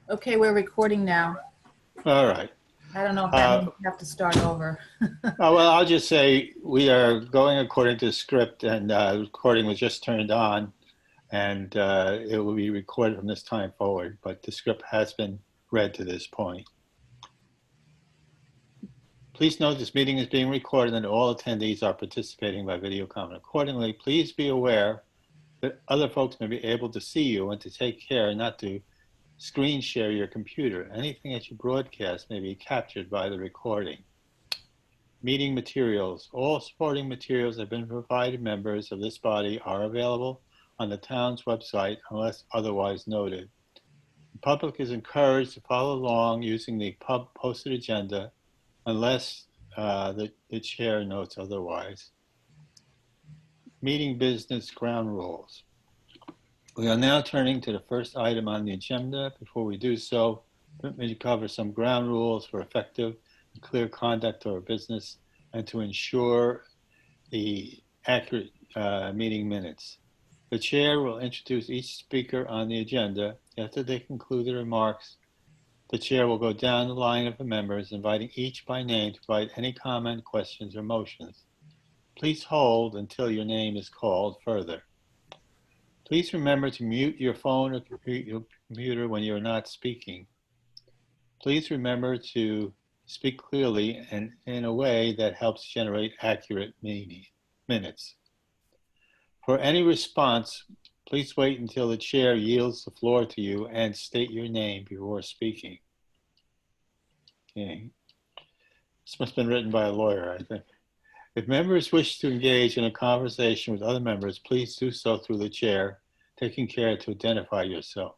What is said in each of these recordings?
Okay, we're recording now. All right. I don't know if that means we have to start over. Well, I'll just say we are going according to the script, and recording was just turned on, and it will be recorded from this time forward, but the script has been read to this point. Please note this meeting is being recorded and all attendees are participating by video comment. Accordingly, please be aware that other folks may be able to see you and to take care not to screen share your computer. Anything that you broadcast may be captured by the recording. Meeting materials. All supporting materials that have been provided members of this body are available on the town's website unless otherwise noted. The public is encouraged to follow along using the posted agenda unless the chair notes otherwise. Meeting business ground rules. We are now turning to the first item on the agenda. Before we do so, let me cover some ground rules for effective and clear conduct of our business and to ensure the accurate meeting minutes. The chair will introduce each speaker on the agenda. After they conclude their remarks, the chair will go down the line of the members, inviting each by name to provide any comment, questions, or motions. Please hold until your name is called further. Please remember to mute your phone or computer when you are not speaking. Please remember to speak clearly and in a way that helps generate accurate minutes. For any response, please wait until the chair yields the floor to you and state your name before speaking. Okay. This must have been written by a lawyer, I think. If members wish to engage in a conversation with other members, please do so through the chair, taking care to identify yourself.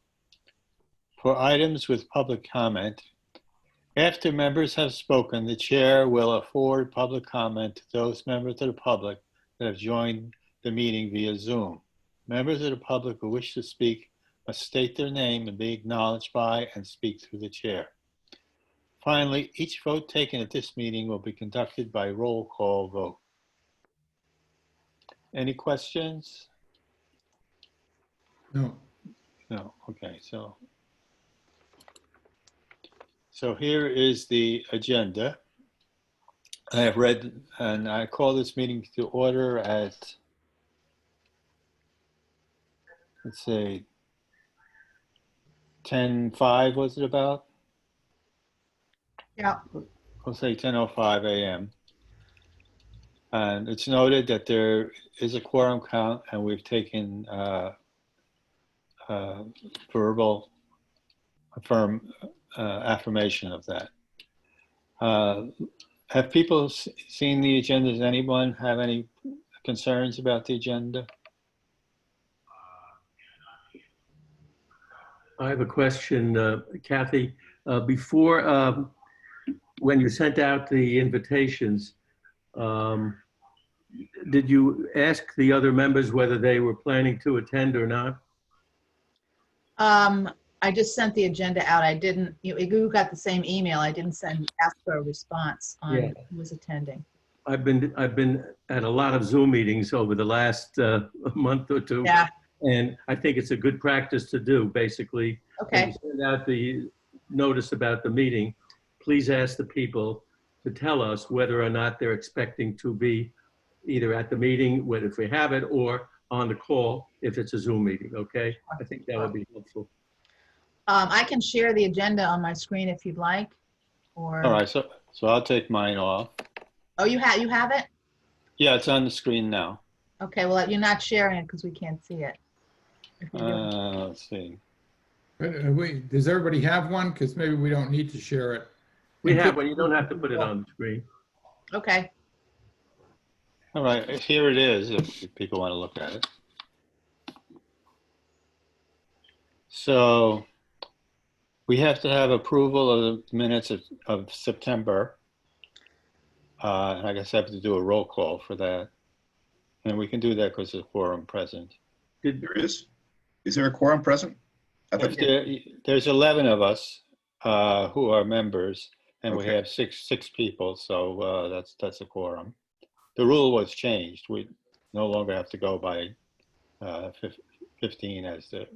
For items with public comment, after members have spoken, the chair will afford public comment to those members of the public that have joined the meeting via Zoom. Members of the public who wish to speak must state their name and be acknowledged by and speak through the chair. Finally, each vote taken at this meeting will be conducted by roll call vote. Any questions? No. No. Okay, so here is the agenda. I have read, and I call this meeting to order at, let's say, 10:05, was it about? Yeah. We'll say 10:05 a.m. And it's noted that there is a quorum count, and we've taken verbal affirmation of that. Have people seen the agenda? Does anyone have any concerns about the agenda? I have a question, Kathy. Before, when you sent out the invitations, did you ask the other members whether they were planning to attend or not? I just sent the agenda out. I didn't, you got the same email. I didn't ask for a response on who was attending. I've been at a lot of Zoom meetings over the last month or two. Yeah. And I think it's a good practice to do, basically. Okay. When you send out the notice about the meeting, please ask the people to tell us whether or not they're expecting to be either at the meeting, if we have it, or on the call if it's a Zoom meeting, okay? I think that would be helpful. I can share the agenda on my screen if you'd like. Or... All right, so I'll take mine off. Oh, you have it? Yeah, it's on the screen now. Okay, well, you're not sharing it because we can't see it. Let's see. Does everybody have one? Because maybe we don't need to share it. We have one. You don't have to put it on the screen. Okay. All right, here it is if people want to look at it. So we have to have approval of the minutes of September. And I guess I have to do a roll call for that. And we can do that because there's a quorum present. There is? Is there a quorum present? There's 11 of us who are members, and Okay. we have six people, so that's a quorum. The rule was changed. We no longer have to go by 15 as the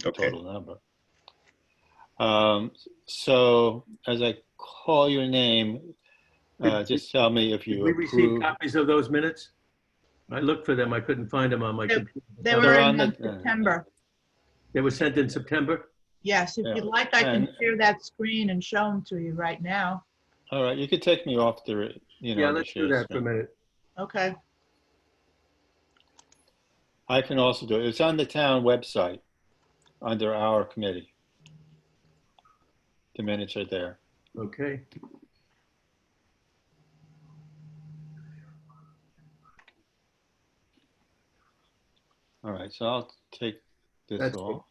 Okay. total number. So as I call your name, just tell me if Did you we receive approve. copies of those minutes? I looked for them. I couldn't find them on my They- computer. They Oh, were they're in on the- September. They were sent in September? Yes, if Yeah. you'd like, I can And- share that screen and show them to you right now. All right, you could take me off the, Yeah, the let's do share that for a screen. minute. Okay. I can also do it. It's on the town website under our committee. The minutes are there. Okay. All right, so I'll take this That's good. off.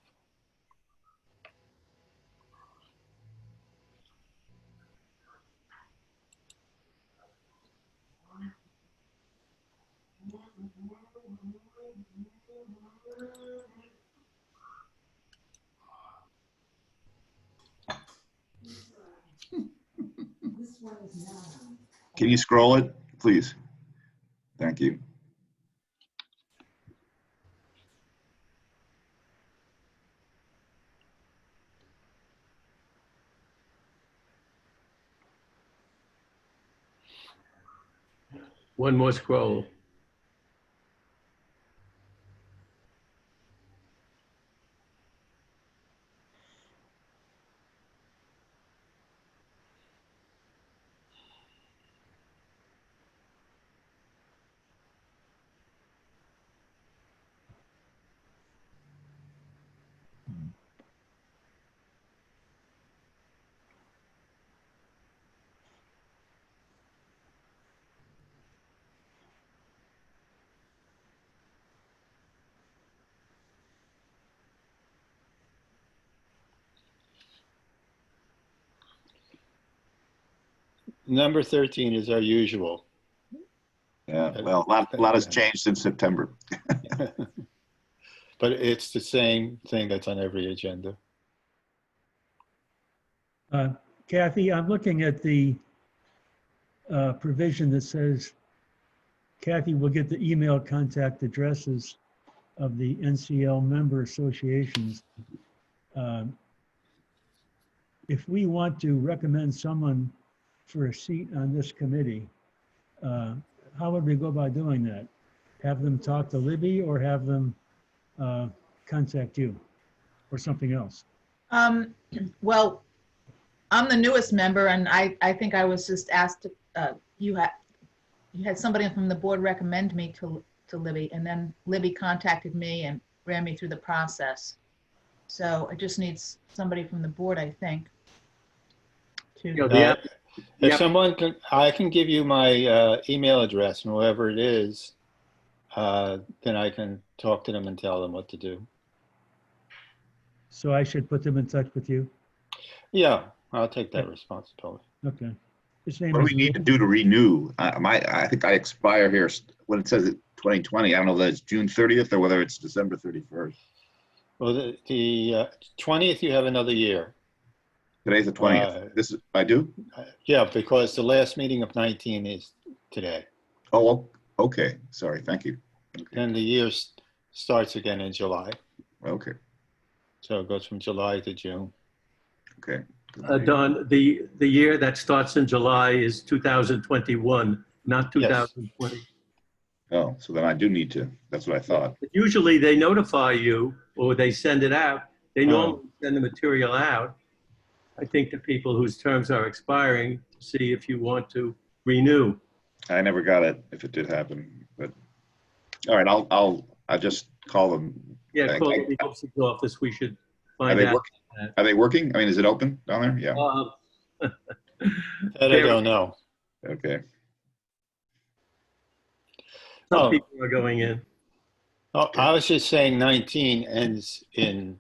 Can you scroll it, please? Thank you. One more scroll. Number 13 is our usual. Yeah, well, a lot has changed since September. But it's the same thing that's on every agenda. Kathy, I'm looking at the provision that says Kathy will get the email contact addresses of the NCL member associations. If we want to recommend someone for a seat on this committee, how would we go about doing that? Have them talk to Libby or have them contact you or something else? Well, I'm the newest member, and I think I was just asked to, you had somebody from the board recommend me to Libby, and then Libby contacted me and ran me through the process. So it just needs somebody from the board, I think. You know, To, If someone can, I can give you my email address, and whoever it is, then I can talk to them and tell them what to do. So I should put them in touch with you? Yeah, I'll take that responsibility. Okay. His name What do is we need to Lou. do to renew? I think I expire here when it says 2020. I don't know if that's June 30th or whether it's December 31st. Well, the 20th, you have another year. Today's the 20th. I do? Yeah, because the last meeting of 19 is today. Oh, okay. Sorry. Thank you. Okay. And the year starts again in July. Okay. So it goes from July to June. Okay. Don, the year that starts in July is 2021, not 2020. Oh, so then I do need to. That's what I thought. Usually they notify you or they send it out. They Oh. normally send the material out, I think, to people whose terms are expiring to see if you want to renew. I never got it if it did happen, but all right, I'll just call them. Yeah, call the legal office. We should Are find they out. working? Are they working? I mean, is it open down there? Yeah. That I don't know. Okay. Some Oh. people are going in. Oh, I was just saying 19 ends in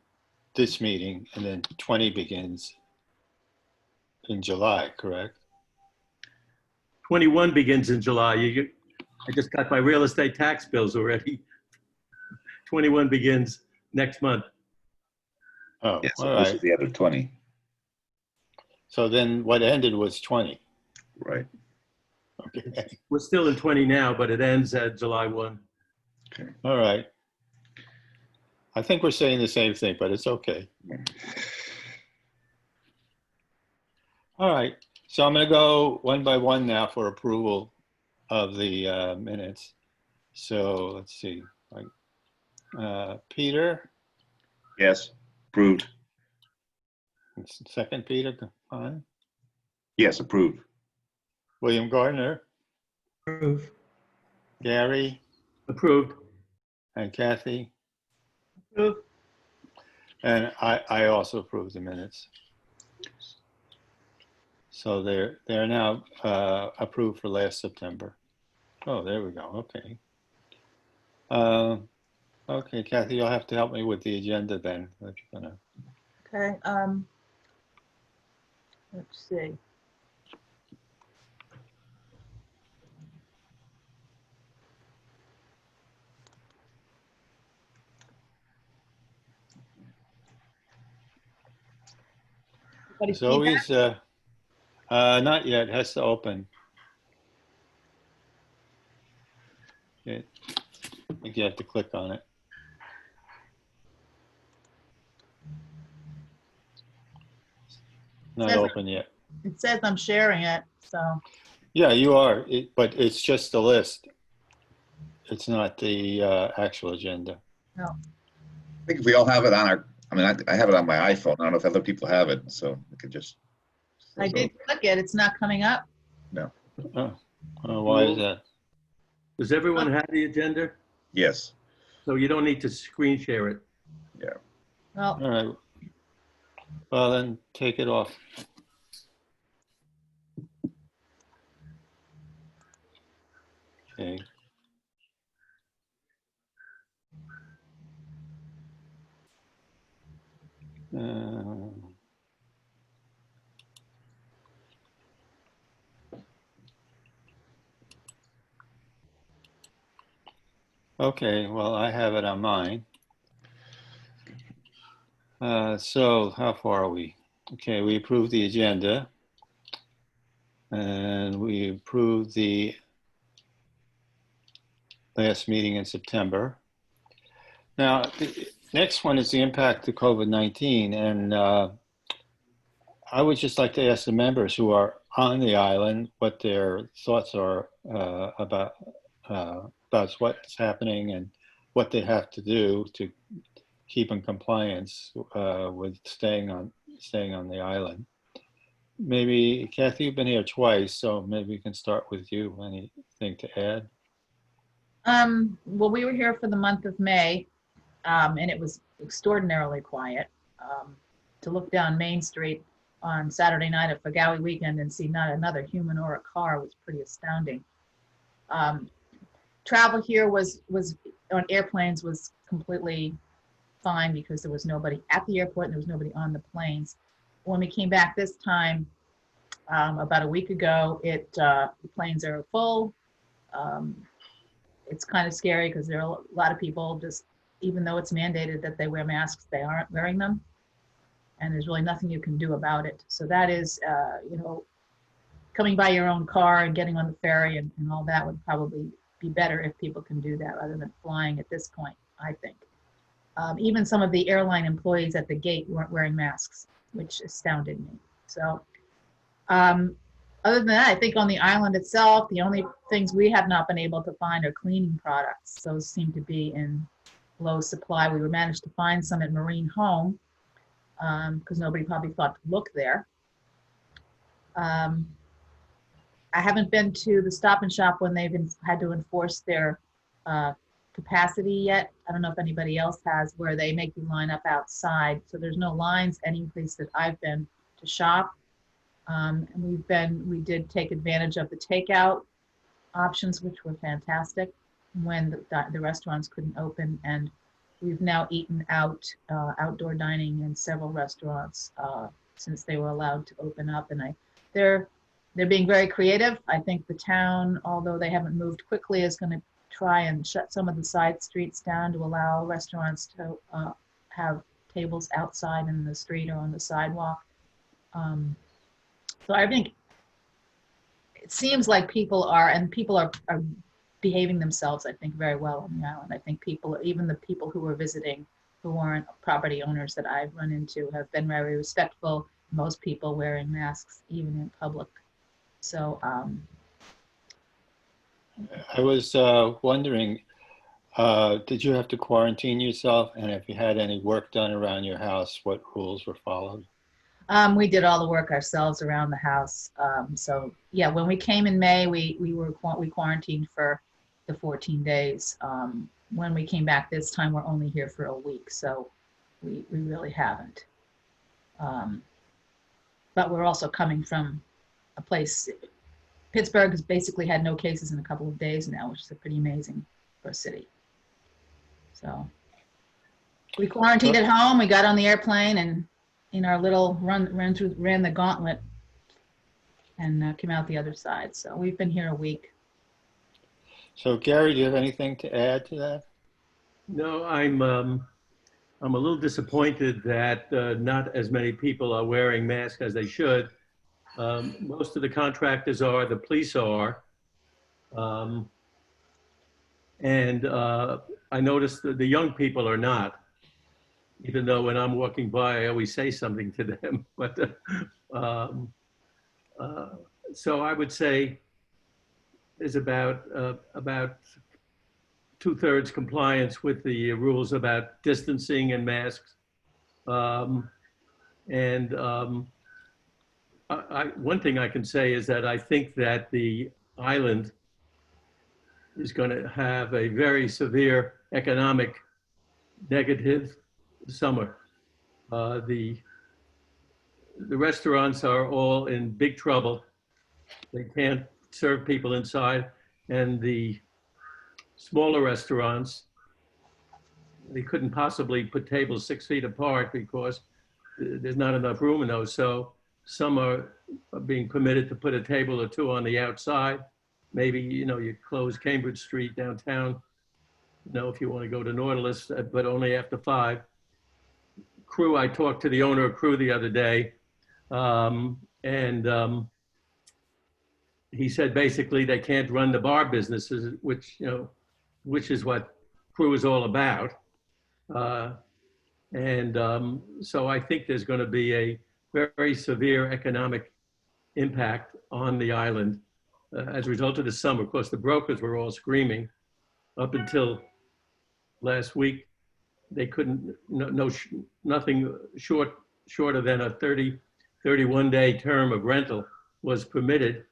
this meeting, and then 20 begins in July, correct? 21 begins in July. I just got my real estate tax bills already. 21 begins next month. Oh, Yeah, so all this right. is the other 20. So then what ended was 20. Right. Okay. We're still in 20 now, but it ends at July 1. Okay. All right. I think we're saying the same thing, but it's okay. All right, so I'm going to go one by one now for approval of the minutes. So let's see, Peter, Yes, approved. second Peter, fine. Yes, approved. William Gardner, Approve. Gary, Approved. and Kathy. Approve. And I also approve the minutes. So they're now approved for last September. Oh, there we go. Okay. Okay, Kathy, you'll have to help me with the agenda then. If you're gonna. Okay, let's see. Everybody It's always, feedback? not yet, it has to open. I think you have to click on it. Not Says- open yet. It says I'm sharing it, so, Yeah, you are, but it's just the list. It's not the actual agenda. I think if we all have it on our, I mean, I have it on my iPhone. I don't know if other people have it, so we could just. I did click it, it's not coming up. Oh, why is that? Does everyone have the agenda? Yes, So you don't need to screen share it. Well, All right. Well, then take it off. Okay. Okay, well, I have it on mine. So how far are we? Okay, we approved the agenda. And we approved the last meeting in September. Now, the next one is the impact of COVID-19. And I would just like to ask the members who are on the island what their thoughts are about what's happening and what they have to do to keep in compliance with staying on the island. Maybe, Kathy, you've been here twice, so maybe we can start with you. Anything to add? well, we were here for the month of May, and it was extraordinarily quiet. To look down Main Street on Saturday night at Fagawi weekend and see not another human or a car was pretty astounding. Travel here was on airplanes was completely fine because there was nobody at the airport and there was nobody on the planes. When we came back this time, about a week ago, the planes are full. It's kind of scary because there are a lot of people just, even though it's mandated that they wear masks, they aren't wearing them. And there's really nothing you can do about it. So that is, coming by your own car and getting on the ferry and all that would probably be better if people can do that rather than flying at this point, I think. Even some of the airline employees at the gate weren't wearing masks, which astounded me. So other than that, I think on the island itself, the only things we have not been able to find are cleaning products. Those seem to be in low supply. We managed to find some at Marine Home because nobody probably thought to look there. I haven't been to the Stop and Shop when they've had to enforce their capacity yet. I don't know if anybody else has, where they make you line up outside. So there's no lines any place that I've been to shop. And we did take advantage of the takeout options, which were fantastic when the restaurants couldn't open. And we've now eaten out outdoor dining in several restaurants since they were allowed to open up. And they're being very creative. I think the town, although they haven't moved quickly, is going to try and shut some of the side streets down to allow restaurants to have tables outside in the street or on the sidewalk. So I think it seems like people are behaving themselves, I think, very well on the island. I think even the people who were visiting, who weren't property owners that I've run into, have been very respectful most people wearing masks even in public. So I was wondering, did you have to quarantine yourself? And if you had any work done around your house, what rules were followed? we did all the work ourselves around the house. So yeah, when we came in May, we quarantined for the 14 days. When we came back this time, we're only here for a week, so we really haven't. But we're also coming from a place, Pittsburgh has basically had no cases in a couple of days now, which is pretty amazing for a city. So we quarantined at home, we got on the airplane and in our little ran the gauntlet and came out the other side. So we've been here a week. So Gary, do you have anything to add to that? No, I'm a little disappointed that not as many people are wearing masks as they should. Most of the contractors are, the police are. And I noticed that the young people are not, even though when I'm walking by, I always say something to them. But so I would say there's about 2/3 compliance with the rules about distancing and masks. One thing I can say is that I think that the island is going to have a very severe economic negative summer. The restaurants are all in big trouble. They can't serve people inside, and the smaller restaurants, they couldn't possibly put tables 6 feet apart because there's not enough room in those. So some are being permitted to put a table or two on the outside. Maybe, you close Cambridge Street downtown, if you want to go to Nautilus, but only after 5. Crew, I talked to the owner of Crew the other day, and he said basically they can't run the bar businesses, which is what Crew is all about. So I think there's going to be a very severe economic impact on the island as a result of the summer. Of course, the brokers were all screaming up until last week. They couldn't, nothing shorter than a 31-day term of rental was permitted.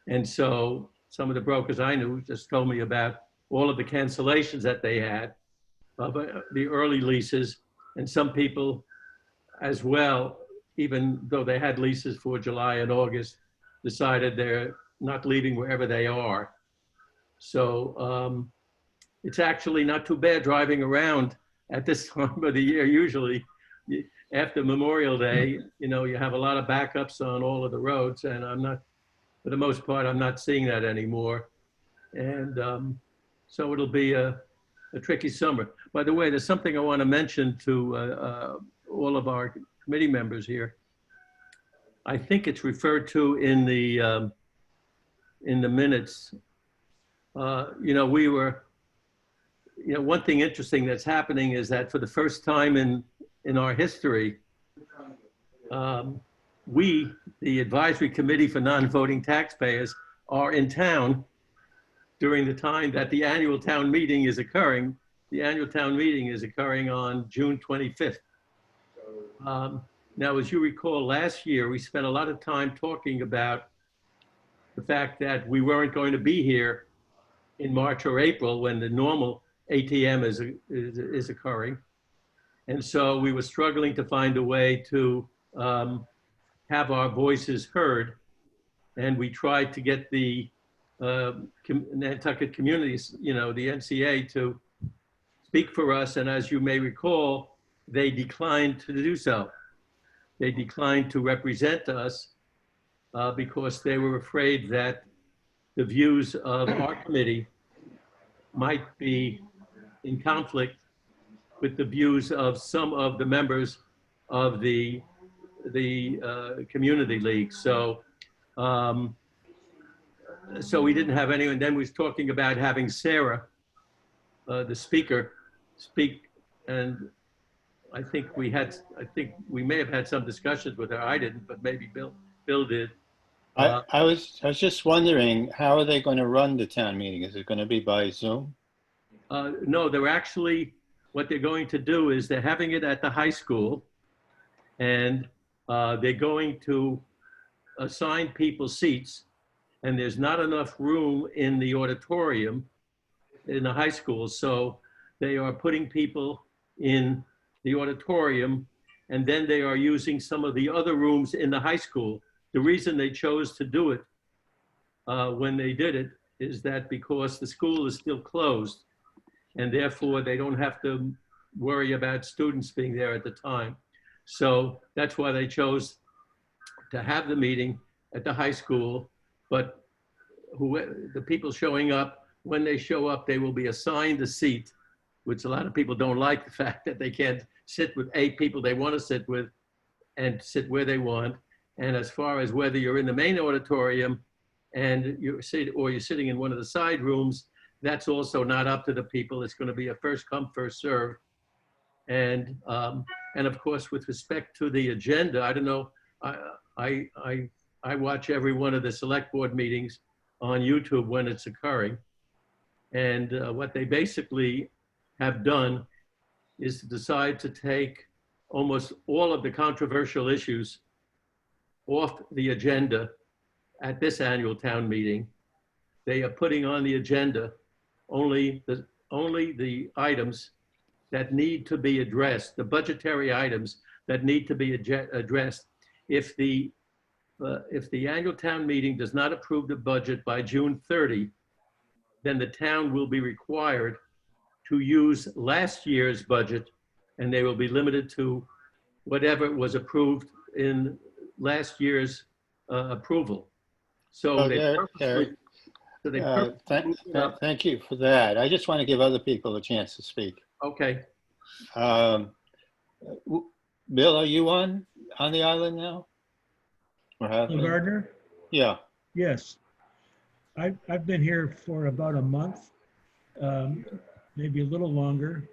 And so some of the brokers I knew just told me about all of the cancellations that they had of the early leases, and some people as well, even though they had leases for July and August, decided they're not leaving wherever they are. So it's actually not too bad driving around at this time of the year. Usually after Memorial Day, you have a lot of backups on all of the roads, and for the most part, I'm not seeing that anymore. And so it'll be a tricky summer. By the way, there's something I want to mention to all of our committee members here. I think it's referred to in the minutes. We were, one thing interesting that's happening is that for the first time in our history, we, the Advisory Committee for Non-Voting Taxpayers, are in town during the time that the annual town meeting is occurring. The annual town meeting is occurring on June 25th. Now, as you recall, last year, we spent a lot of time talking about the fact that we weren't going to be here in March or April when the normal ATM is occurring. And so we were struggling to find a way to have our voices heard. And we tried to get the Nantucket communities, the NCA, to speak for us. And as you may recall, they declined to do so. They declined to represent us because they were afraid that the views of our committee might be in conflict with the views of some of the members of the community league. So we didn't have anyone. Then we was talking about having Sarah, the speaker, speak, and I think we may have had some discussions with her. I didn't, but maybe Bill did. I was just wondering, how are they going to run the town meeting? Is it going to be by Zoom? No, they're actually, what they're going to do is they're having it at the high school, and they're going to assign people seats, and there's not enough room in the auditorium in the high school, so they are putting people in the auditorium, and then they are using some of the other rooms in the high school. The reason they chose to do it when they did it is that because the school is still closed, and therefore they don't have to worry about students being there at the time. So that's why they chose to have the meeting at the high school, but the people showing up, when they show up, they will be assigned a seat, which a lot of people don't like the fact that they can't sit with 8 people they want to sit with and sit where they want. And as far as whether you're in the main auditorium and you're sitting in one of the side rooms, that's also not up to the people. It's going to be a first come, first serve. And of course, with respect to the agenda, I don't know, I watch every one of the select board meetings on YouTube when it's occurring. And what they basically have done is to decide to take almost all of the controversial issues off the agenda at this annual town meeting. They are putting on the agenda only the items that need to be addressed, the budgetary items that need to be addressed. If the annual town meeting does not approve the budget by June 30, then the town will be required to use last year's budget, and they will be limited to whatever was approved in last year's approval. So Thank you for that. I just want to give other people a chance to speak. Okay. Bill, are you on the island now? Gardner? Yeah. Yes. I've been here for about a month, maybe a little longer.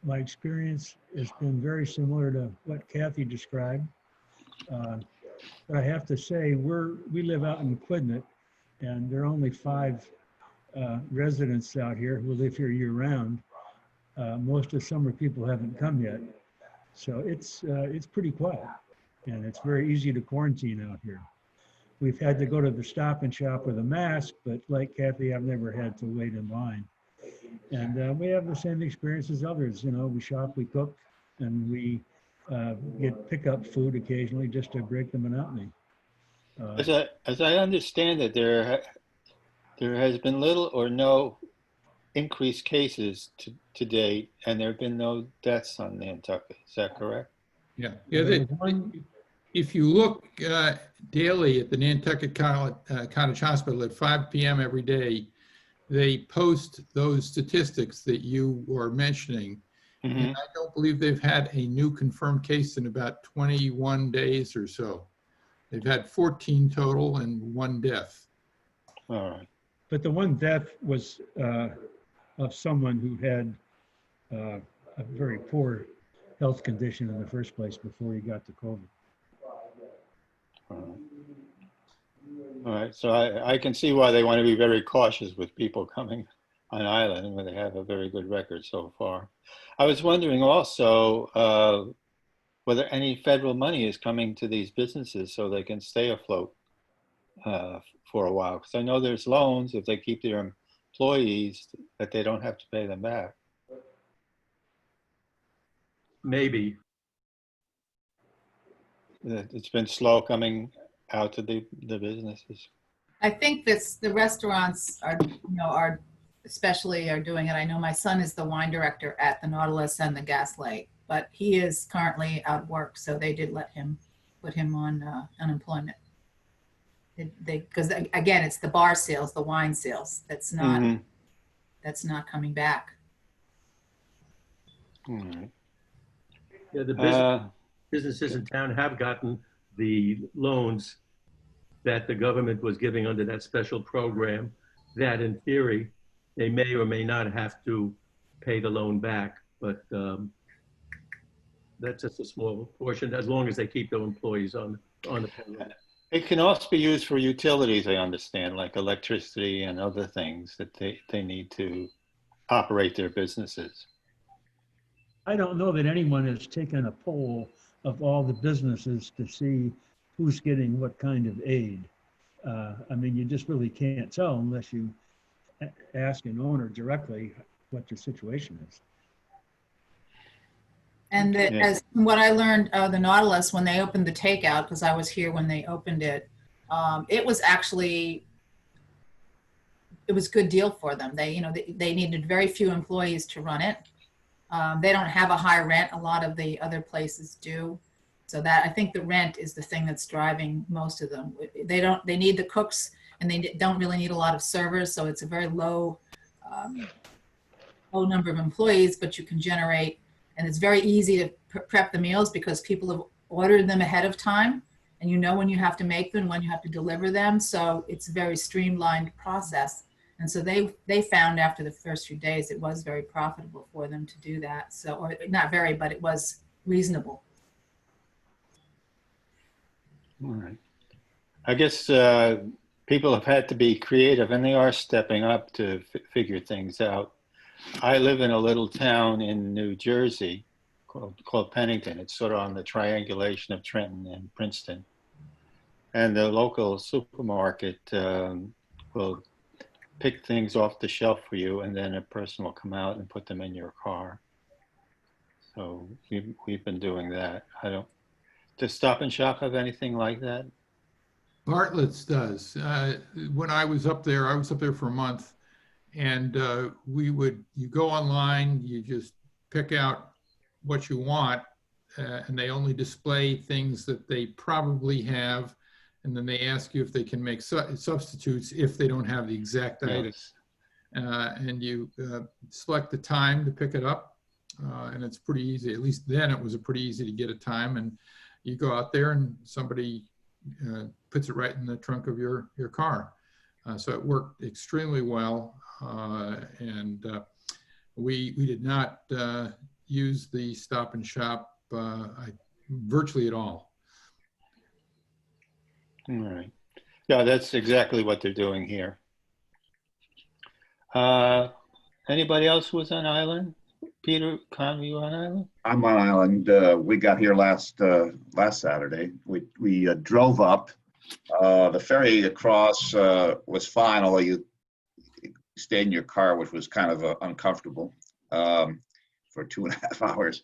My experience has been very similar to what Kathy described. But I have to say, we live out in Quidnet, and there are only 5 residents out here who live here year round. Most of the summer people haven't come yet. So it's pretty quiet, and it's very easy to quarantine out here. We've had to go to the Stop and Shop with a mask, but like Kathy, I've never had to wait in line. And we have the same experience as others. You know, we shop, we cook, and we get pickup food occasionally just to break the monotony. As I understand it, there has been little or no increased cases to date, and there have been no deaths on Nantucket. Is that correct? Yeah. If you look daily at the Nantucket Cottage Hospital at 5 p.m. every day, they post those statistics that you were mentioning. Mm-hmm. And I don't believe they've had a new confirmed case in about 21 days or so. They've had 14 total and 1 death. All right. But the 1 death was of someone who had a very poor health condition in the first place before he got to COVID. All right, so I can see why they want to be very cautious with people coming on island where they have a very good record so far. I was wondering also whether any federal money is coming to these businesses so they can stay afloat for a while. Because I know there's loans if they keep their employees that they don't have to pay them back. Maybe. It's been slow coming out to the businesses. I think the restaurants are especially doing it. I know my son is the wine director at the Nautilus and the Gaslight, but he is currently out of work, so they did put him on unemployment. Because again, it's the bar sales, the wine sales that's not coming back. All right. Yeah, the businesses in town have gotten the loans that the government was giving under that special program, that in theory, they may or may not have to pay the loan back. But That's just a small portion, as long as they keep their employees on the payroll. It can also be used for utilities, I understand, like electricity and other things that they need to operate their businesses. I don't know that anyone has taken a poll of all the businesses to see who's getting what kind of aid. I mean, you just really can't tell unless you ask an owner directly what their situation is. And Yeah. as what I learned, the Nautilus, when they opened the takeout, because I was here when they opened it, it was actually, it was a good deal for them. They needed very few employees to run it. They don't have a high rent. A lot of the other places do. So that, I think the rent is the thing that's driving most of them. They need the cooks, and they don't really need a lot of servers. So it's a very low number of employees, but you can generate, and it's very easy to prep the meals because people have ordered them ahead of time, and you know when you have to make them, when you have to deliver them. So it's a very streamlined process. And so they found after the first few days, it was very profitable for them to do that. So, or not very, but it was reasonable. All right. I guess people have had to be creative, and they are stepping up to figure things out. I live in a little town in New Jersey called Pennington. It's sort of on the triangulation of Trenton and Princeton. And the local supermarket will pick things off the shelf for you, and then a person will come out and put them in your car. So we've been doing that. Does Stop and Shop have anything like that? Bartlett's does. When I was up there for a month, and you go online, you just pick out what you want, and they only display things that they probably have, and then they ask you if they can make substitutes if they don't have the exact item. Yes. And you select the time to pick it up, and it's pretty easy. At least then it was pretty easy to get a time, and you go out there and somebody puts it right in the trunk of your car. So it worked extremely well, and we did not use the Stop and Shop virtually at all. All right. Yeah, that's exactly what they're doing here. Anybody else who was on island? Peter, Con, were you on island? I'm on island. We got here last Saturday. We drove up. The ferry across was fine, although you stayed in your car, which was kind of uncomfortable for 2.5 hours.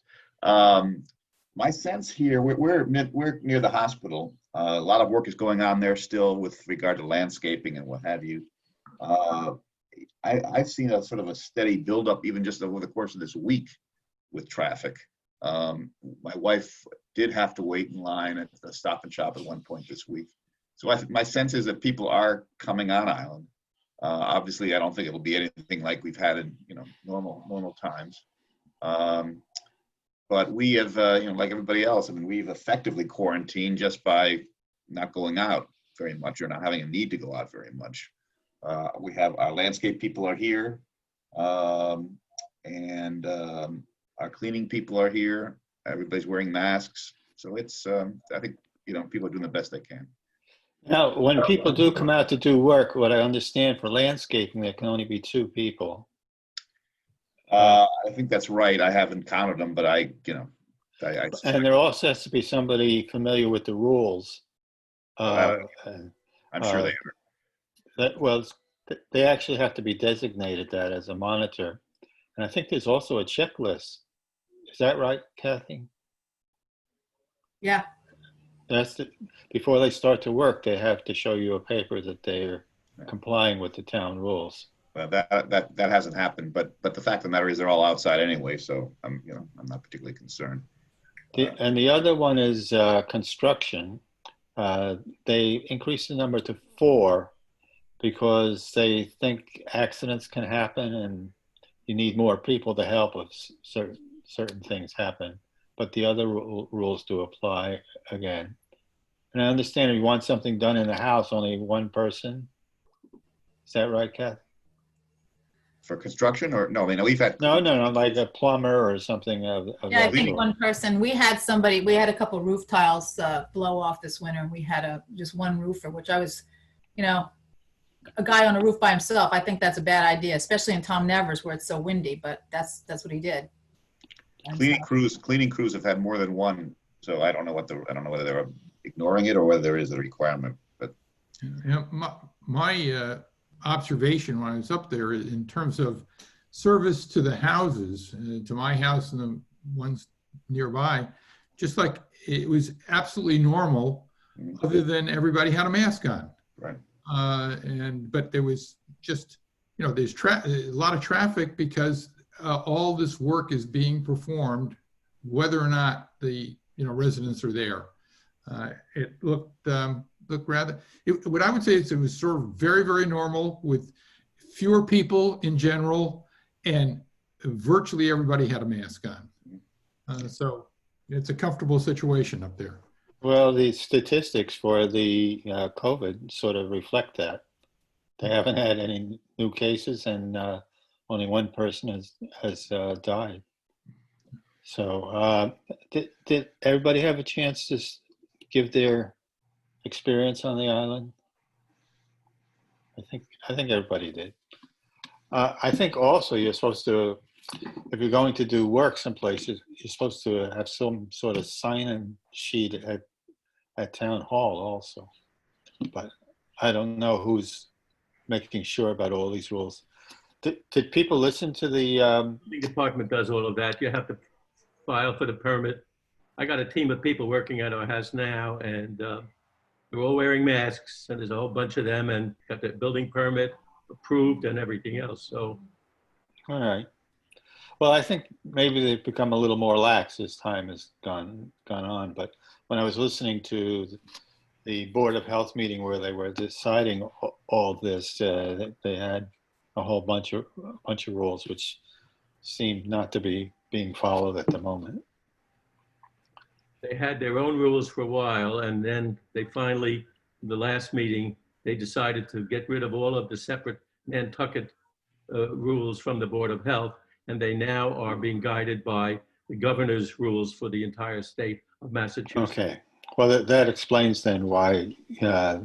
My sense here, we're near the hospital. A lot of work is going on there still with regard to landscaping and what have you. I've seen a sort of a steady buildup even just over the course of this week with traffic. My wife did have to wait in line at the Stop and Shop at one point this week. So my sense is that people are coming on island. Obviously, I don't think it'll be anything like we've had in normal times. But we have, like everybody else, I mean, we've effectively quarantined just by not going out very much or not having a need to go out very much. We have our landscape people are here, and our cleaning people are here. Everybody's wearing masks. So it's, I think, people are doing the best they can. Now, when people do come out to do work, what I understand for landscaping, there can only be 2 people. I think that's right. I haven't counted them, but and there also has to be somebody familiar with the rules. I'm sure they are. They actually have to be designated that as a monitor. And I think there's also a checklist. Is that right, Kathy? Yeah. Before they start to work, they have to show you a paper that they're complying with the town rules. Well, that hasn't happened, but the fact of the matter is they're all outside anyway, so I'm not particularly concerned. And the other one is construction. They increased the number to 4 because they think accidents can happen and you need more people to help if certain things happen. But the other rules do apply again. And I understand if you want something done in the house, only 1 person. Is that right, Kath? For construction or, no, I mean, we've had. No, like a plumber or something of Yeah, I that think sort. one person, we had a couple roof tiles blow off this winter. We had just one roofer, which I was, a guy on a roof by himself. I think that's a bad idea, especially in Tom Nevers where it's so windy, but that's what he did. And Cleaning crews have had more than one, so I don't know whether they're ignoring it or whether there is a requirement, but. Yeah, my observation when I was up there in terms of service to the houses, to my house and the ones nearby, just like it was absolutely normal, other than everybody had a mask on. Right. But there was just, there's a lot of traffic because all this work is being performed, whether or not the residents are there. It looked rather. What I would say is it was sort of very, very normal with fewer people in general, and virtually everybody had a mask on. So it's a comfortable situation up there. Well, the statistics for the COVID sort of reflect that. They haven't had any new cases, and only one person has died. So did everybody have a chance to give their experience on the island? I think everybody did. I think also you're supposed to, if you're going to do work someplace, you're supposed to have some sort of sign-in sheet at town hall also. But I don't know who's making sure about all these rules. Did people listen to the? The department does all of that. You have to file for the permit. I got a team of people working at our house now, and they're all wearing masks, and there's a whole bunch of them, and got their building permit approved and everything else. So, all right. Well, I think maybe they've become a little more lax as time has gone on. But when I was listening to the Board of Health meeting where they were deciding all this, they had a whole bunch of rules which seemed not to be being followed at the moment. they had their own rules for a while, and then they finally, the last meeting, they decided to get rid of all of the separate Nantucket rules from the Board of Health, and they now are being guided by the governor's rules for the entire state of Massachusetts. Okay. Well, that explains then why they're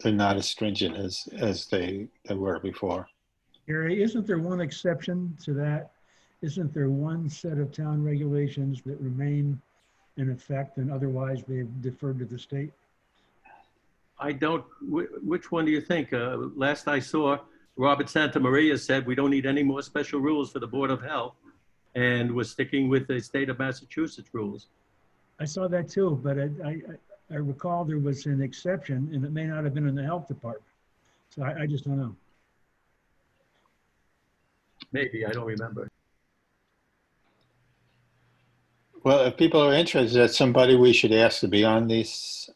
not as stringent as they were before. Gary, isn't there one exception to that? Isn't there one set of town regulations that remain in effect and otherwise they've deferred to the state? I don't, which one do you think? Last I saw, Robert Santa Maria said we don't need any more special rules for the Board of Health, and we're sticking with the state of Massachusetts rules. I saw that too, but I recall there was an exception, and it may not have been in the health department. So I just don't know. Maybe, I don't remember. Well, if people are interested, that's somebody we should ask to be on this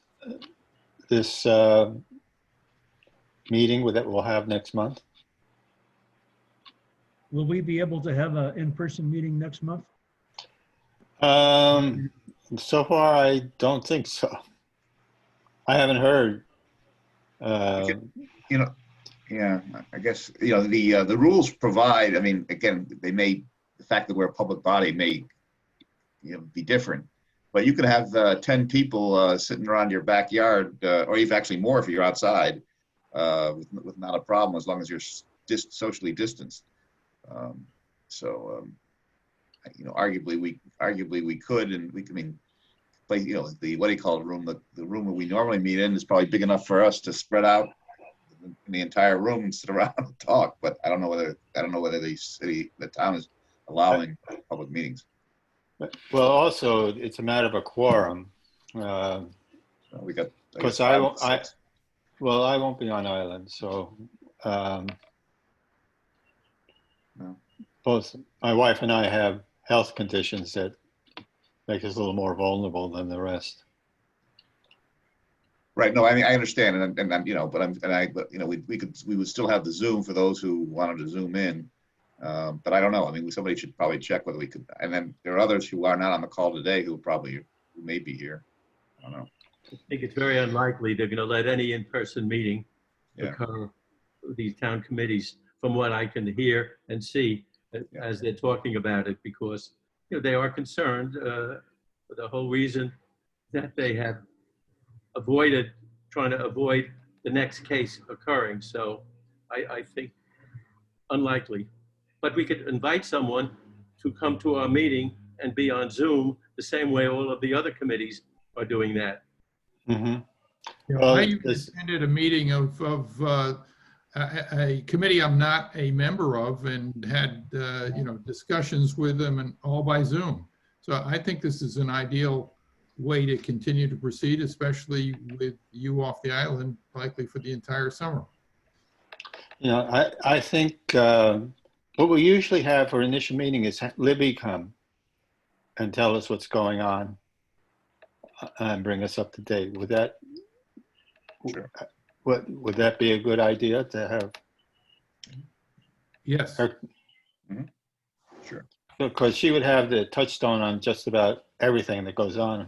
meeting that we'll have next month. Will we be able to have an in-person meeting next month? So far, I don't think so. I haven't heard. Yeah, I guess, the rules provide, I mean, again, the fact that we're a public body may, be different, but you could have 10 people sitting around your backyard, or even actually more if you're outside, with not a problem, as long as you're socially distanced. Arguably we could, and we could, what do you call it, room? The room that we normally meet in is probably big enough for us to spread out in the entire room and sit around and talk. But I don't know whether the town is allowing public meetings. Well, also it's a matter of a quorum. We got, because I won't be on island, so No. Both my wife and I have health conditions that make us a little more vulnerable than the rest. Right. No, I mean, I understand, we would still have the Zoom for those who wanted to Zoom in. But I don't know. I mean, somebody should probably check whether we could. And then there are others who are not on the call today who may be here. I don't know. I think it's very unlikely they're going to let any in-person meeting occur with these town committees from what I can hear and see as they're talking about it, because they are concerned for the whole reason that they have trying to avoid the next case occurring. So I think unlikely. But we could invite someone to come to our meeting and be on Zoom the same way all of the other committees are doing that. Mm-hmm. I attended a meeting of a committee I'm not a member of, and had discussions with them, and all by Zoom. So I think this is an ideal way to continue to proceed, especially with you off the island, likely for the entire summer. I think what we usually have for initial meeting is Libby come and tell us what's going on and bring us up to date. Would that Sure. would that be a good idea to have? Yes. Her, Sure. because she would have the touchstone on just about everything that goes on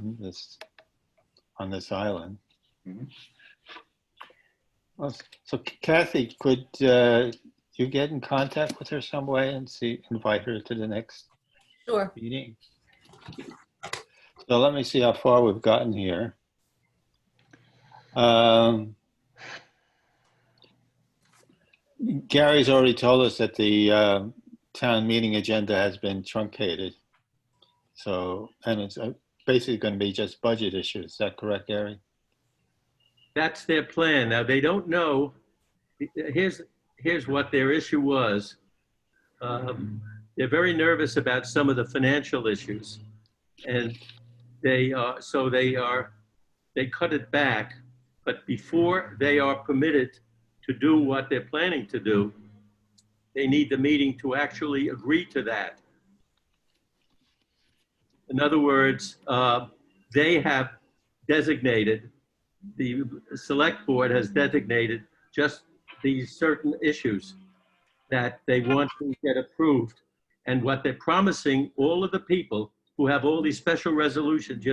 on this island. Mhm. Well, so Kathy, could you get in contact with her some way and invite her to the next Sure. meeting? So let me see how far we've gotten here. Gary's already told us that the town meeting agenda has been truncated. So, and it's basically going to be just budget issues. Is that correct, Gary? That's their plan. Now, they don't know. Here's what their issue was. They're very nervous about some of the financial issues, and they cut it back. But before they are permitted to do what they're planning to do, they need the meeting to actually agree to that. In other words, they have designated, the select board has designated just these certain issues that they want to get approved. And what they're promising all of the people who have all these special resolutions,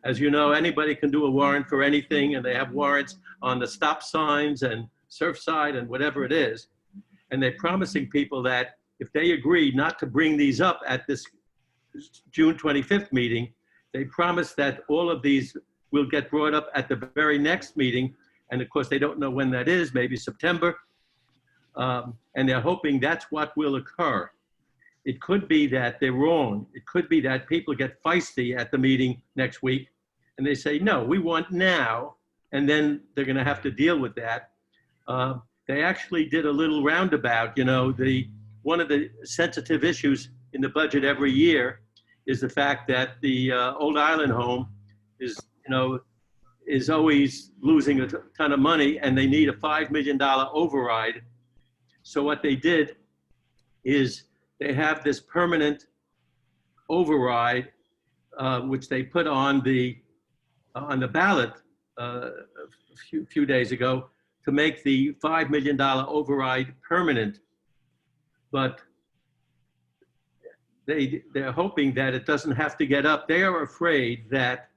as you know, anybody can do a warrant for anything, and they have warrants on the stop signs and Surfside and whatever it is. And they're promising people that if they agree not to bring these up at this June 25th meeting, they promise that all of these will get brought up at the very next meeting. And of course, they don't know when that is, maybe September. And they're hoping that's what will occur. It could be that they're wrong. It could be that people get feisty at the meeting next week and they say, no, we want now. And then they're going to have to deal with that. They actually did a little roundabout. One of the sensitive issues in the budget every year is the fact that the Old Island home is always losing a ton of money, and they need a $5 million override. So what they did is they have this permanent override, which they put on the ballot a few days ago to make the $5 million override permanent. But they're hoping that it doesn't have to get up. They are afraid that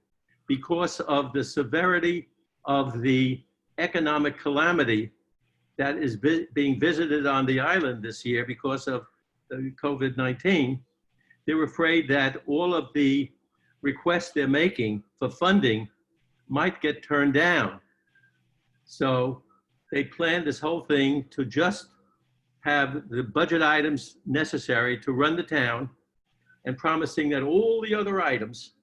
because of the severity of the economic calamity that is being visited on the island this year because of the COVID-19, they're afraid that all of the requests they're making for funding might get turned down. So they planned this whole thing to just have the budget items necessary to run the town, and promising that all the other items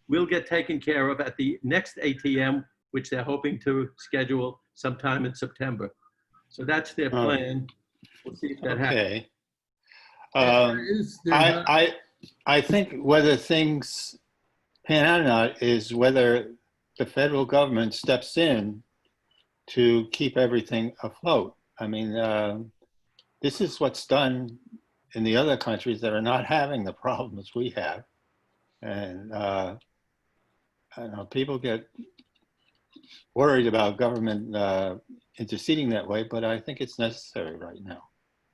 will get taken care of at the next ATM, which they're hoping to schedule sometime in September. So that's their plan. We'll see if that happens. Okay. I think whether things pan out or not is whether the federal government steps in to keep everything afloat. I mean, this is what's done in the other countries that are not having the problems we have. And I know people get worried about government interceding that way, but I think it's necessary right now.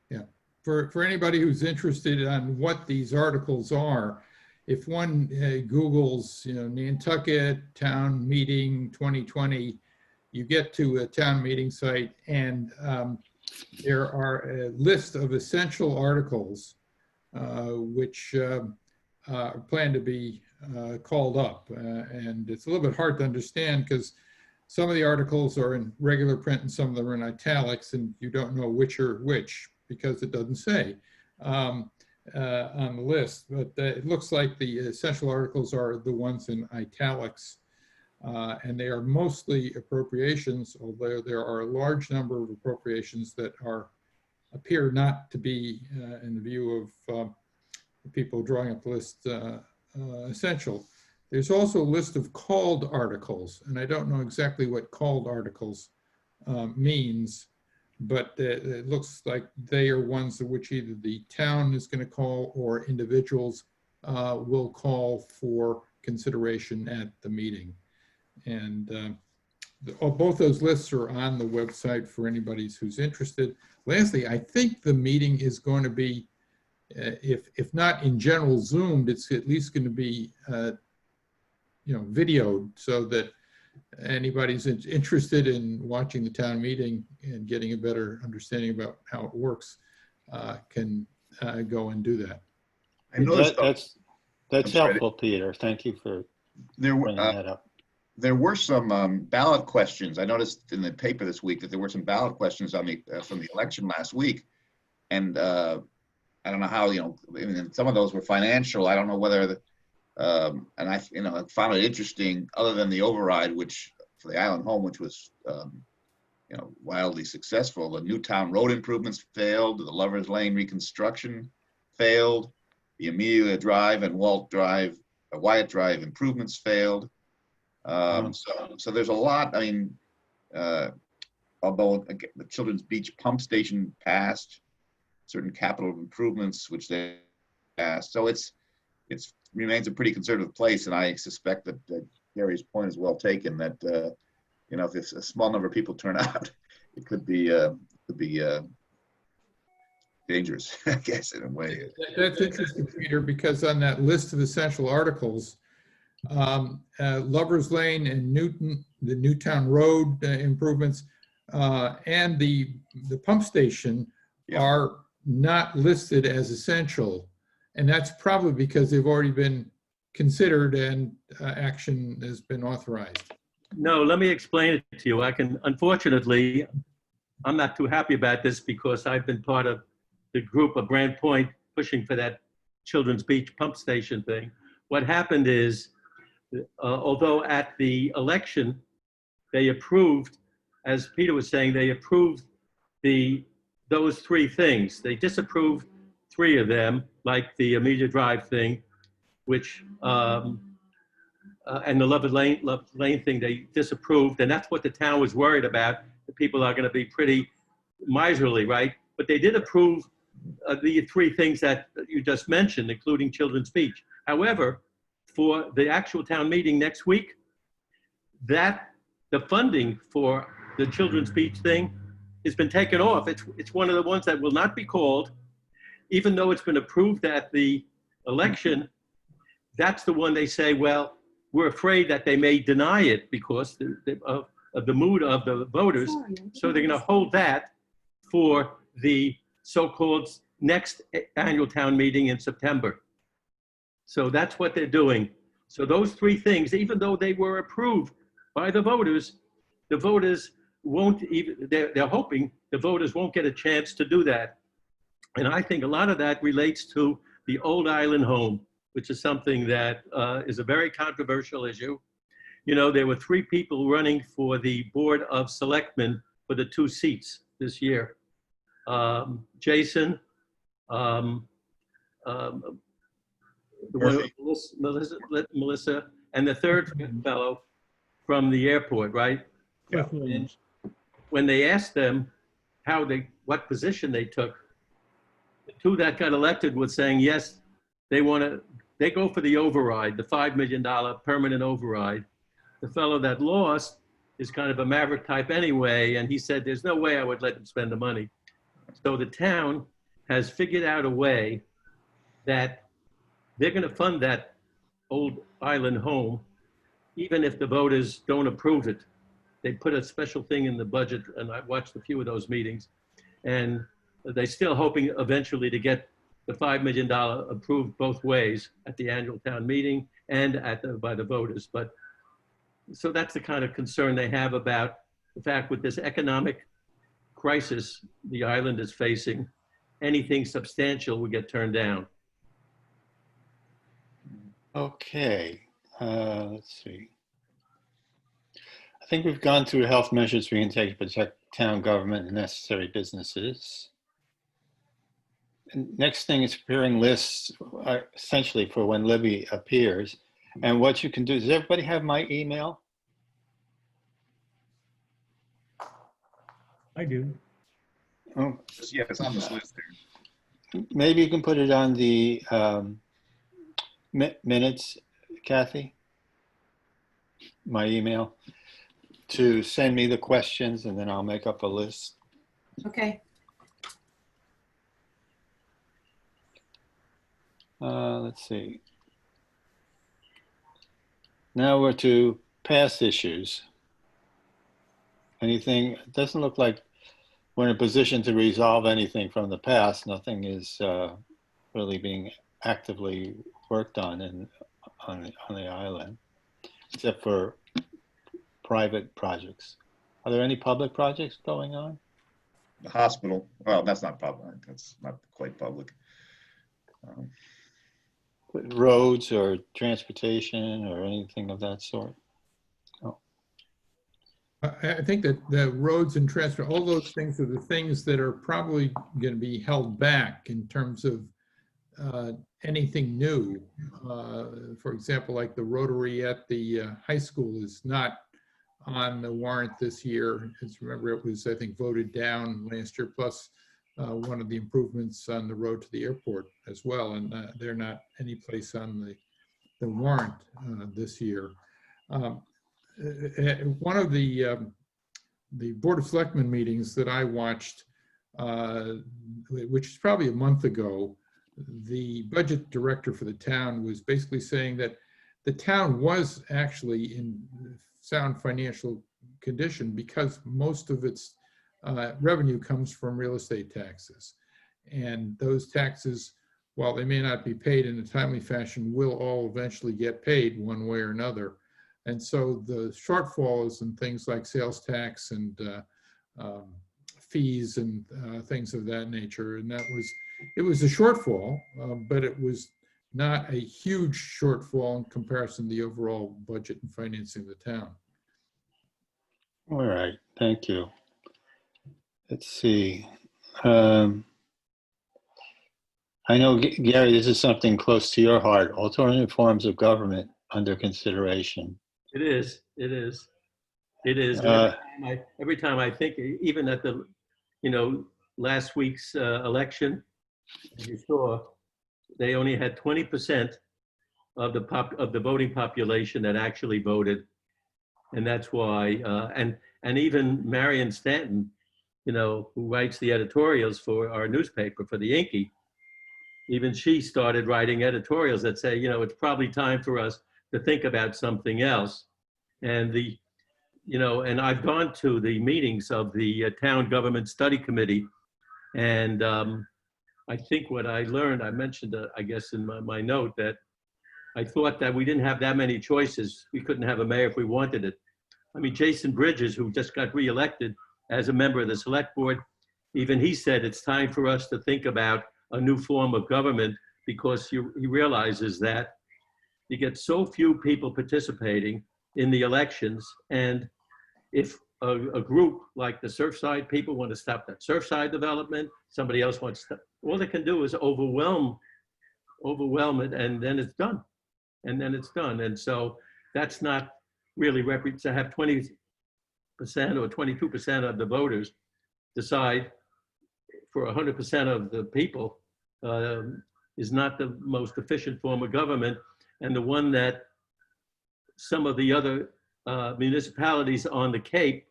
Yeah. For anybody who's interested on what these articles are, if one Googles, Nantucket Town Meeting 2020, you get to a town meeting site, and there are a list of essential articles which plan to be called up. And it's a little bit hard to understand because some of the articles are in regular print and some of them are in italics, and you don't know which are which because it doesn't say on the list. But it looks like the essential articles are the ones in italics, and they are mostly appropriations, although there are a large number of appropriations that appear not to be, in the view of people drawing up the list, essential. There's also a list of called articles, and I don't know exactly what called articles means, but it looks like they are ones of which either the town is going to call or individuals will call for consideration at the meeting. And both those lists are on the website for anybody who's interested. Lastly, I think the meeting is going to be, if not in general Zoomed, it's at least going to be videoed so that anybody's interested in watching the town meeting and getting a better understanding about how it works can go and do that. I noticed That's I'm sorry. helpful, Peter. Thank you for there bringing that up. were some ballot questions. I noticed in the paper this week that there were some ballot questions on the from the election last week, and I don't know how, I mean, some of those were financial. I don't know whether and I found it interesting, other than the override, which for the Island Home, which was wildly successful. The Newtown road improvements failed. The Lovers Lane reconstruction failed. The Amelia Drive and Wyatt Drive improvements failed. So there's a lot. I mean, although the Children's Beach Pump Station passed, certain capital improvements which they passed. So it's remains a pretty conservative place, and I suspect that Gary's point is well taken. That if a small number of people turn out, it could be dangerous, I guess, in a way. That's interesting, Peter, because on that list of essential articles, Lovers Lane and the Newtown Road improvements, and the pump station are not listed as essential. And that's probably because they've already been considered and action has been authorized. No, let me explain it to you. Unfortunately, I'm not too happy about this because I've been part of the group of Grand Point pushing for that Children's Beach pump station thing. What happened is, although at the election, they approved, as Peter was saying, they approved those three things. They disapproved three of them, like the Amelia Drive thing, which, and the Lovers Lane thing they disapproved, and that's what the town was worried about. The people are gonna be pretty miserly, right? But they did approve the three things that you just mentioned, including Children's Beach. However, for the actual town meeting next week, the funding for the Children's Beach thing has been taken off. It's one of the ones that will not be called, even though it's been approved at the election. That's the one they say, well, we're afraid that they may deny it because of the mood of the voters. So they're going to hold that for the so-called next annual town meeting in September. So that's what they're doing. So those three things, even though they were approved by the voters won't even, they're hoping the voters won't get a chance to do that. And I think a lot of that relates to the old Island Home, which is something that is a very controversial issue. There were three people running for the Board of Selectmen for the 2 seats this year. Jason, Melissa, and the third fellow from the airport, right? Yeah. And when they asked them what position they took, the two that got elected were saying, yes, they go for the override, the $5 million permanent override. The fellow that lost is kind of a maverick type anyway, and he said, there's no way I would let them spend the money. So the town has figured out a way that they're going to fund that old Island Home, even if the voters don't approve it. They put a special thing in the budget, and I watched a few of those meetings. And they're still hoping eventually to get the $5 million approved both ways at the annual town meeting and by the voters. But so that's the kind of concern they have about the fact with this economic crisis the island is facing, anything substantial will get turned down. Okay, let's see. I think we've gone through health measures we can take to protect town government and necessary businesses. And next thing is preparing lists, essentially for when Libby appears. And what you can do, does everybody have my email? I do. Oh, Yeah, it's on this list there. maybe you can put it on the minutes, Kathy, my email, to send me the questions, and then I'll make up a list. Okay. Let's see. Now we're to past issues. Anything, it doesn't look like we're in a position to resolve anything from the past. Nothing is really being actively worked on on the island, except for private projects. Are there any public projects going on? The hospital, well, that's not public. That's not quite public. Roads or transportation or anything of that sort? I think that the roads and transport, all those things are the things that are probably going to be held back in terms of anything new. For example, like the Rotary at the high school is not on the warrant this year. As remember, it was, I think, voted down last year, plus one of the improvements on the road to the airport as well. And they're not any place on the warrant this year. One of the Board of Selectmen meetings that I watched, which is probably a month ago, the budget director for the town was basically saying that the town was actually in sound financial condition because most of its revenue comes from real estate taxes. And those taxes, while they may not be paid in a timely fashion, will all eventually get paid one way or another. And so the shortfalls and things like sales tax and fees and things of that nature, and it was a shortfall, but it was not a huge shortfall in comparison to the overall budget and financing of the town. All right, thank you. Let's see. I know, Gary, this is something close to your heart. Alternative forms of government under consideration. It is. It is. It is. Every time I think, even at the, last week's election, you saw they only had 20% of the voting population that actually voted, and that's why. And even Marion Stanton, who writes the editorials for our newspaper, for the Yankee, even she started writing editorials that say, it's probably time for us to think about something else. And and I've gone to the meetings of the Town Government Study Committee, and I think what I learned, I mentioned, I guess in my note, that I thought that we didn't have that many choices. We couldn't have a mayor if we wanted it. I mean, Jason Bridges, who just got reelected as a member of the select board, even he said it's time for us to think about a new form of government, because he realizes that you get so few people participating in the elections, and if a group like the Surfside people want to stop that Surfside development, somebody else wants to, all they can do is overwhelm it, and then it's done. And then it's done. And so that's not really to have 20% or 22% of the voters decide for 100% of the people is not the most efficient form of government, and the one that some of the other municipalities on the Cape,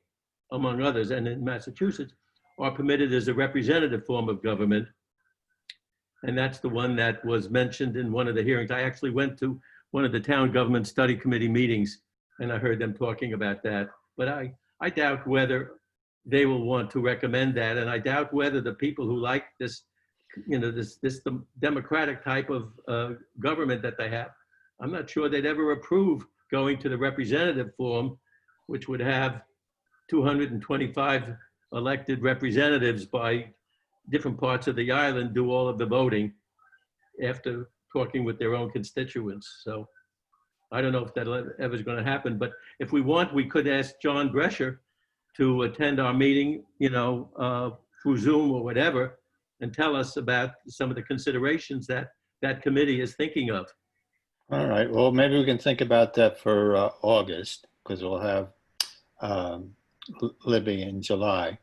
among others, and in Massachusetts, are permitted as a representative form of government. And that's the one that was mentioned in one of the hearings. I actually went to one of the Town Government Study Committee meetings, and I heard them talking about that. But I doubt whether they will want to recommend that. And I doubt whether the people who like this, this democratic type of government that they have, I'm not sure they'd ever approve going to the representative form, which would have 225 elected representatives by different parts of the island do all of the voting after talking with their own constituents. So I don't know if that ever is going to happen, but if we want, we could ask John Brescher to attend our meeting, through Zoom or whatever, and tell us about some of the considerations that that committee is thinking of. All right, well, maybe we can think about that for August, because we'll have Libby in July.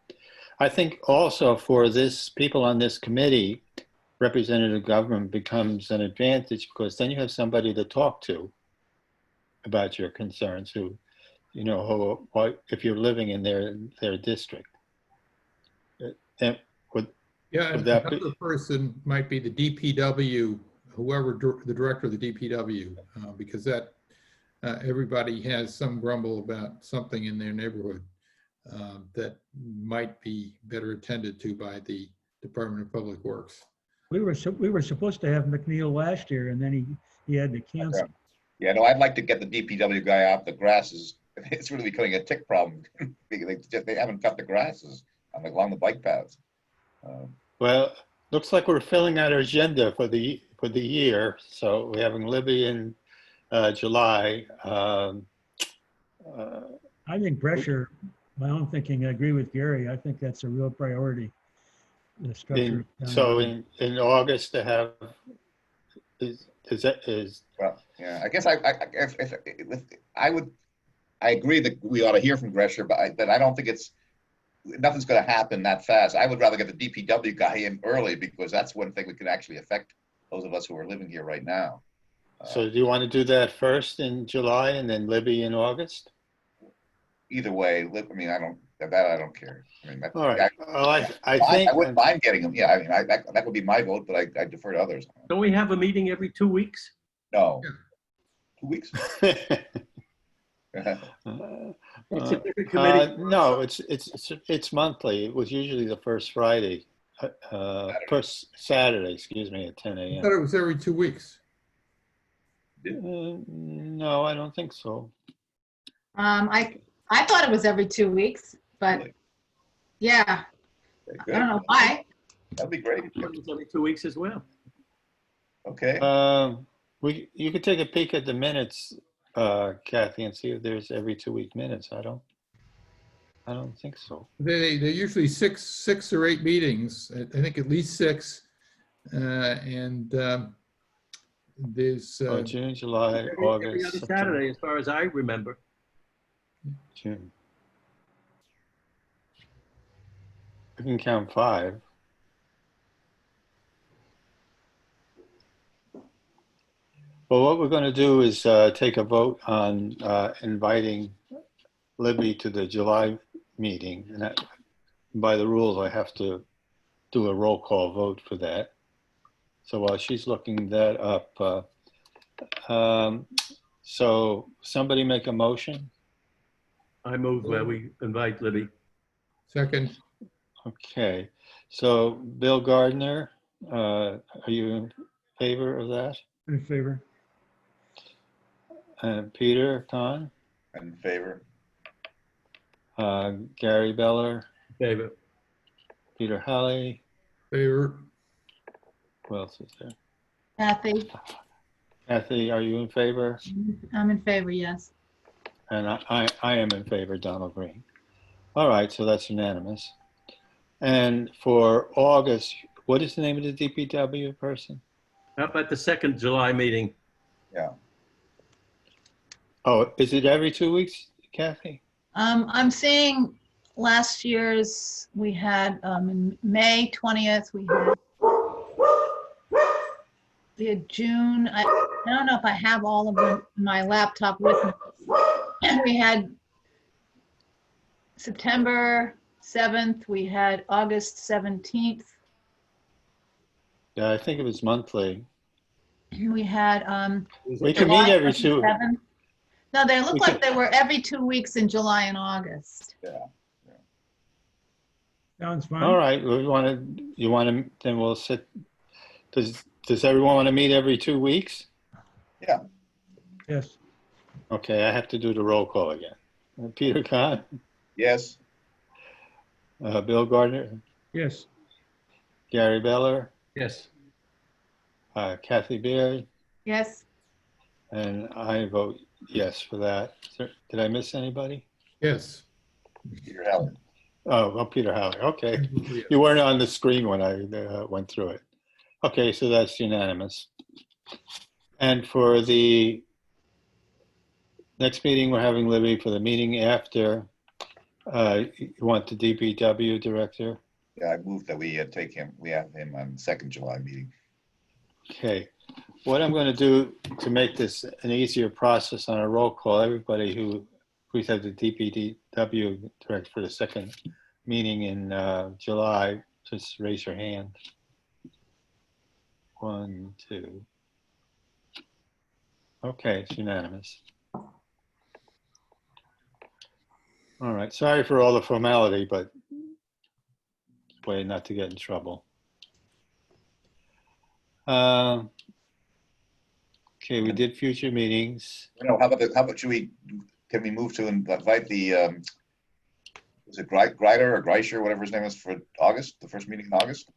I think also for this, people on this committee, representative government becomes an advantage, because then you have somebody to talk to about your concerns who, if you're living in their district. And would that be? Another person might be the DPW, whoever the director of the DPW, because that everybody has some grumble about something in their neighborhood that might be better attended to by the Department of Public Works. We were supposed to have McNeil last year, and then he had to cancel. Yeah, no, I'd like to get the DPW guy out. The grasses, it's really becoming a tick problem. They haven't cut the grasses along the bike paths. Well, looks like we're filling out our agenda for the year. So we're having Libby in July. I think Brescher, my own thinking, I agree with Gary. I think that's a real priority. The structure. In August to have is Well, yeah, I guess I agree that we ought to hear from Brescher, but I don't think nothing's going to happen that fast. I would rather get the DPW guy in early, because that's one thing we can actually affect those of us who are living here right now. So do you want to do that first in July and then Libby in August? Either way, I don't care. All right. I think think I wouldn't mind getting them. Yeah, that would be my vote, but I defer to others. Don't we have a meeting every 2 weeks? No, 2 weeks. It's a different committee. No, it's monthly. It was usually the first Friday, first Saturday, excuse me, at 10 I a.m. thought it was every 2 weeks. No, I don't think so. I thought it was every 2 weeks, but Really? yeah, I don't know why. That'd be great. It's every 2 weeks as well. Okay. You could take a peek at the minutes, Kathy, and see if there's every 2 week minutes. I don't think so. They're usually six or eight meetings. I think at least six. And there's June, July, Every August, other September, Saturday, as far as I remember. June. I can count 5. Well, what we're going to do is take a vote on inviting Libby to the July meeting. And by the rules, I have to do a roll call vote for that. So while she's looking that up, so somebody make a motion? I move where we invite Libby. second. Okay, so Bill Gardner, are you in favor of that? In favor. And Peter Kahn, In favor. Gary Beller, Favor. Peter Halley, Favor. who else is there? Kathy, Kathy, are you in favor? I'm in favor, yes. And I am in favor, Donald Green. All right, so that's unanimous. And for August, what is the name of the DPW person? How about the second July meeting? Yeah. Oh, is it every 2 weeks, Kathy? I'm seeing last year's, we had in May 20th, we had June, I don't know if I have all of them in my laptop with me. We had September 7th, we had August 17th, Yeah, I think it was monthly. we had We can meet every 2. 27th. No, they look like they were every 2 weeks in July and August. Yeah. Sounds fine. All right, then we'll sit, does everyone want to meet every 2 weeks? Yes. Okay, I have to do the roll call again. Peter Kahn, Yes, Bill Gardner, Yes. Gary Beller, Yes. Kathy Beard, Yes, and I vote yes for that. Did I miss anybody? Yes. Peter Howard. Oh, well, Peter Howard, okay. You weren't on the screen when I went through it. Okay, so that's unanimous. And for the next meeting, we're having Libby for the meeting after. You want the DPW director? Yeah, I moved that we take him, we have him on the 2nd July meeting. Okay. What I'm going to do to make this an easier process on a roll call, everybody who we have the DPW director for the second meeting in July, just raise your hand. 1, 2. Okay, it's unanimous. All right, sorry for all the formality, but it's a way not to get in trouble. Okay, we did future meetings. You know, how about can we move to invite the, is it Greider or Greicher, whatever his name is, for August, the first meeting in August?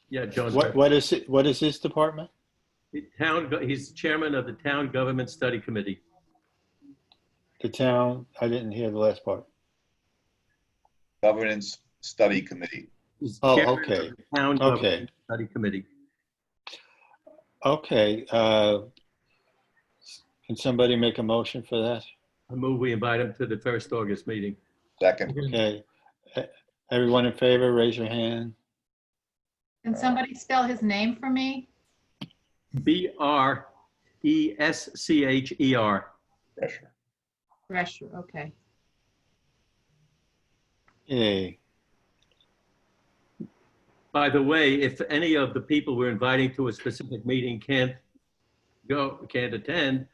Yeah, John. What is it? What is his department? He's chairman of the Town Government Study Committee. The town, I didn't hear the last part. Governance Study Committee. He's Oh, chairman okay. of the Town Okay. Government Study Committee. Okay, can somebody make a motion for that? I move we invite him to the first August meeting. Second, Okay, everyone in favor, raise your hand. can somebody spell his name for me? Brescher. pressure. Drescher, okay. Yay. By the way, if any of the people we're inviting to a specific meeting can't attend,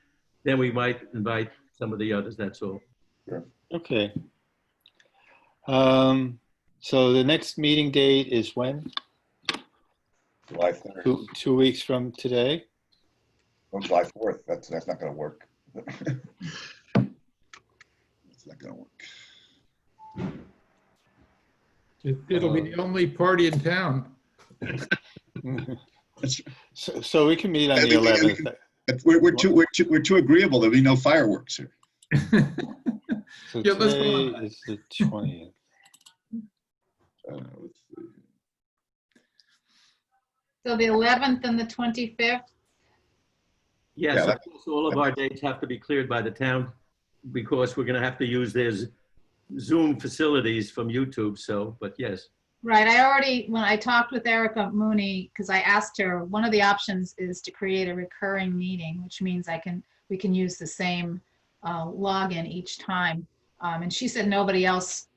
then we might invite some of the others, that's all. Okay. So the next meeting date is when? July 3rd, 2 weeks from today? or July 4th, that's not gonna work. It's not gonna work. It'll be the only party in town. So we can meet on I the mean, 11th. We're too agreeable, there'll be no fireworks here. So Yeah, let's go today on. is the 20th. Let's see. So the 11th and the 25th? Yes, Yeah, of that- course, all of our dates have to be cleared by the town because we're gonna have to use their Zoom facilities from YouTube, so, but yes. Right, when I talked with Erica Mooney, because I asked her, one of the options is to create a recurring meeting, which means we can use the same login each time. And she said nobody else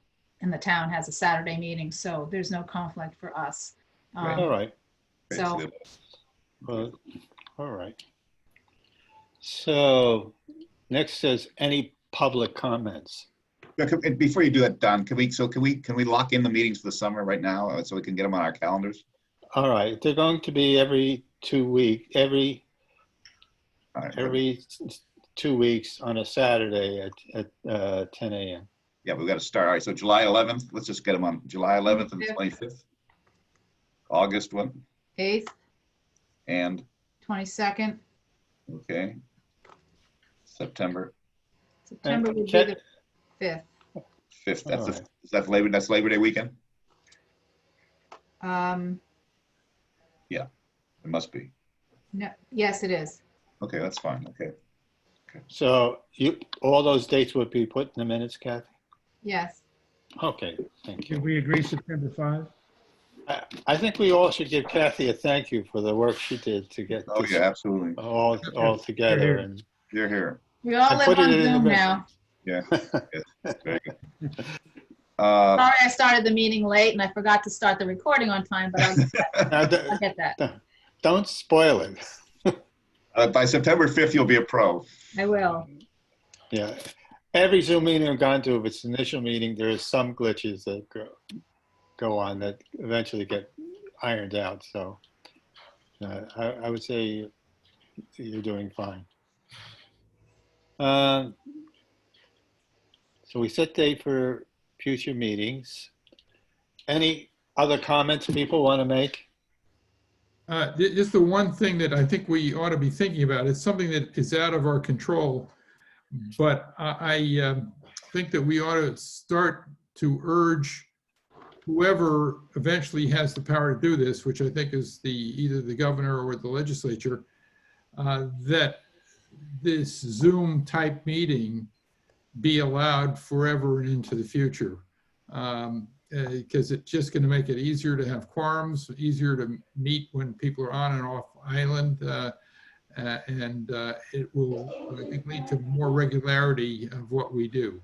in the town has a Saturday meeting, so there's no conflict for us. All right. So, Well, all right. So next says any public comments. Yeah, before you do that, Don, can we lock in the meetings for the summer right now, so we can get them on our calendars? All right, they're going to be every 2 weeks, every All right, 2 weeks on a Saturday at 10 a.m. Yeah, we've got to start. All right, so July 11th, let's just get them on July 11th and the 25th. August one, 8th, and, 22nd, okay. September September would be Check. the 5th. 5th, All right. that's Labor Day weekend? It must be. No, yes, it is. Okay, that's fine, okay. So all those dates would be put in the minutes, Kathy? Yes. Okay, thank Did you. we agree September 5? I think we all should give Kathy a thank you for the work she did to get Oh, this yeah, absolutely. all together. And You're here. We all I live put it on in the Zoom minutes. now. Yeah. Yes, very good. Sorry I started the meeting late and I forgot to start the recording on time, but Now, I'll get that. don't spoil it. By September 5th, you'll be a pro. I will. Yeah, every Zoom meeting I've gone to, if it's initial meeting, there is some glitches that go. go on that eventually get ironed out. So I would say you're doing fine. So we set date for future meetings. Any other comments people want to make? Just the one thing that I think we ought to be thinking about, it's something that is out of our control, but I think that we ought to start to urge whoever eventually has the power to do this, which I think is either the governor or the legislature, that this Zoom type meeting be allowed forever and into the future. Because it's just going to make it easier to have quorums, easier to meet when people are on and off island, and it will, I think, lead to more regularity of what we do.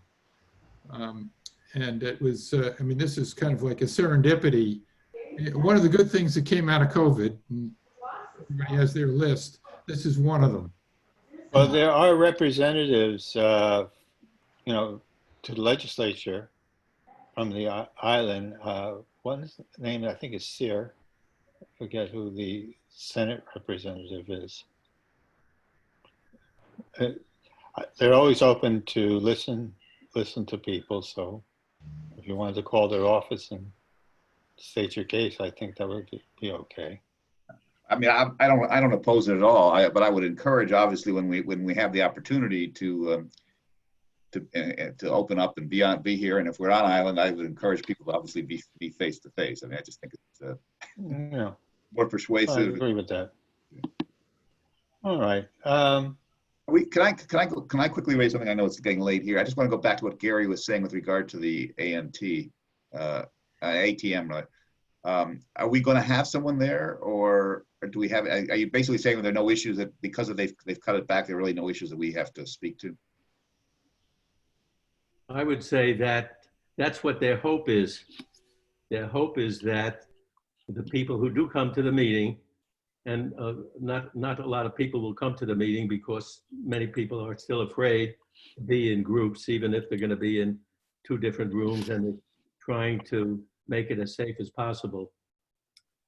And it was, I mean, this is kind of like a serendipity. One of the good things that came out of COVID, and everybody has their list, this is one of them. Well, there are representatives, you know, to the legislature from the island. One is named, I think, is Sear. I forget who the Senate representative is. They're always open to listen to people. So if you wanted to call their office and state your case, I think that would be okay. I mean, I don't oppose it at all. But I would encourage, obviously, when we have the opportunity to open up and be here, and if we're on island, I would encourage people to obviously be face to face. I mean, I just think it's Yeah, more I persuasive. agree with that. All right. Can I quickly raise something? I know it's getting late here. I just want to go back to what Gary was saying with regard to the ATM. Right? Are we going to have someone there, or do we have? Are you basically saying that there are no issues that because they've cut it back, there are really no issues that we have to speak to? I would say that that's what their hope is. Their hope is that the people who do come to the meeting, and not a lot of people will come to the meeting because many people are still afraid to be in groups, even if they're going to be in 2 different rooms, and they're trying to make it as safe as possible.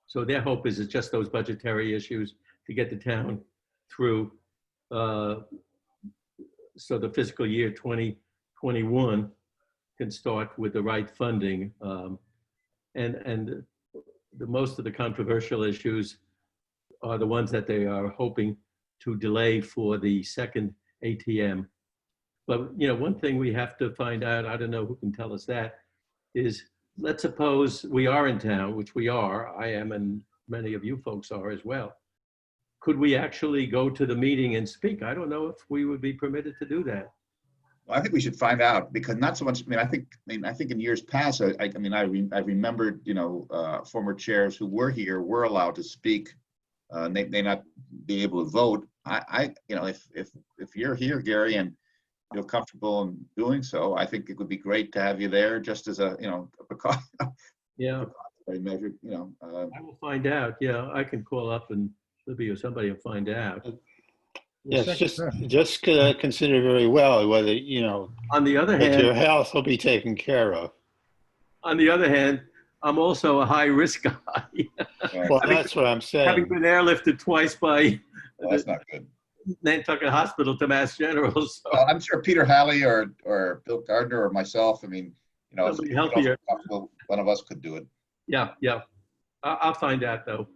So their hope is it's just those budgetary issues to get the town through. So the fiscal year 2021 can start with the right funding. And the most of the controversial issues are the ones that they are hoping to delay for the second ATM. But, you know, one thing we have to find out, I don't know who can tell us that, is let's suppose we are in town, which we are, I am, and many of you folks are as well. Could we actually go to the meeting and speak? I don't know if we would be permitted to do that. Well, I think we should find out, because not so much. I think in years past, I remembered, you know, former chairs who were here were allowed to speak. They may not be able to vote. You know, if you're here, Gary, and feel comfortable in doing so, I think it would be great to have you there, just as a, you know, a precaution. Yeah, measure, you know. I will find out. Yeah, I can call up and Libby or somebody and find out. Yes, just consider very well whether, you know, On the other that hand, your health will be taken care of. on the other hand, I'm also a high risk guy. Well, that's what I'm Having saying. been airlifted twice by Well, that's not good. Nantucket Hospital to Mass General. So Well, I'm sure Peter Halley or Bill Gardner or myself, I mean, you know, Somebody healthier. one of us could do it. yeah. I'll find out though.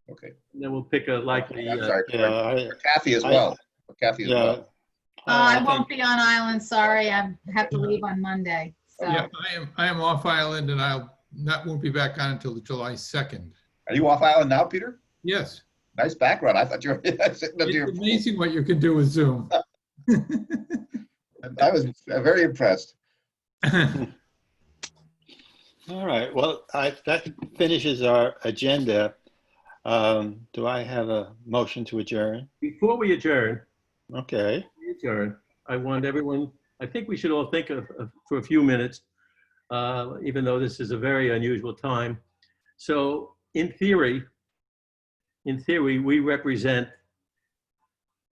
Okay. And then we'll pick a likely. I'm sorry. Yeah, For Kathy as well. For Kathy as yeah. well. I think- won't be on island, sorry. I have to leave on Monday. So Yeah, I am off island, and won't be back on until July 2nd. Are you off island now, Peter? Yes. Nice background. I thought you were sitting up here. It's amazing what you can do with Zoom. I was very impressed. All right, well, that finishes our agenda. Do I have a motion to adjourn? Before we adjourn, Okay. I want everyone, I think we should all think of for a few minutes, even though this is a very unusual time. So in theory, we represent,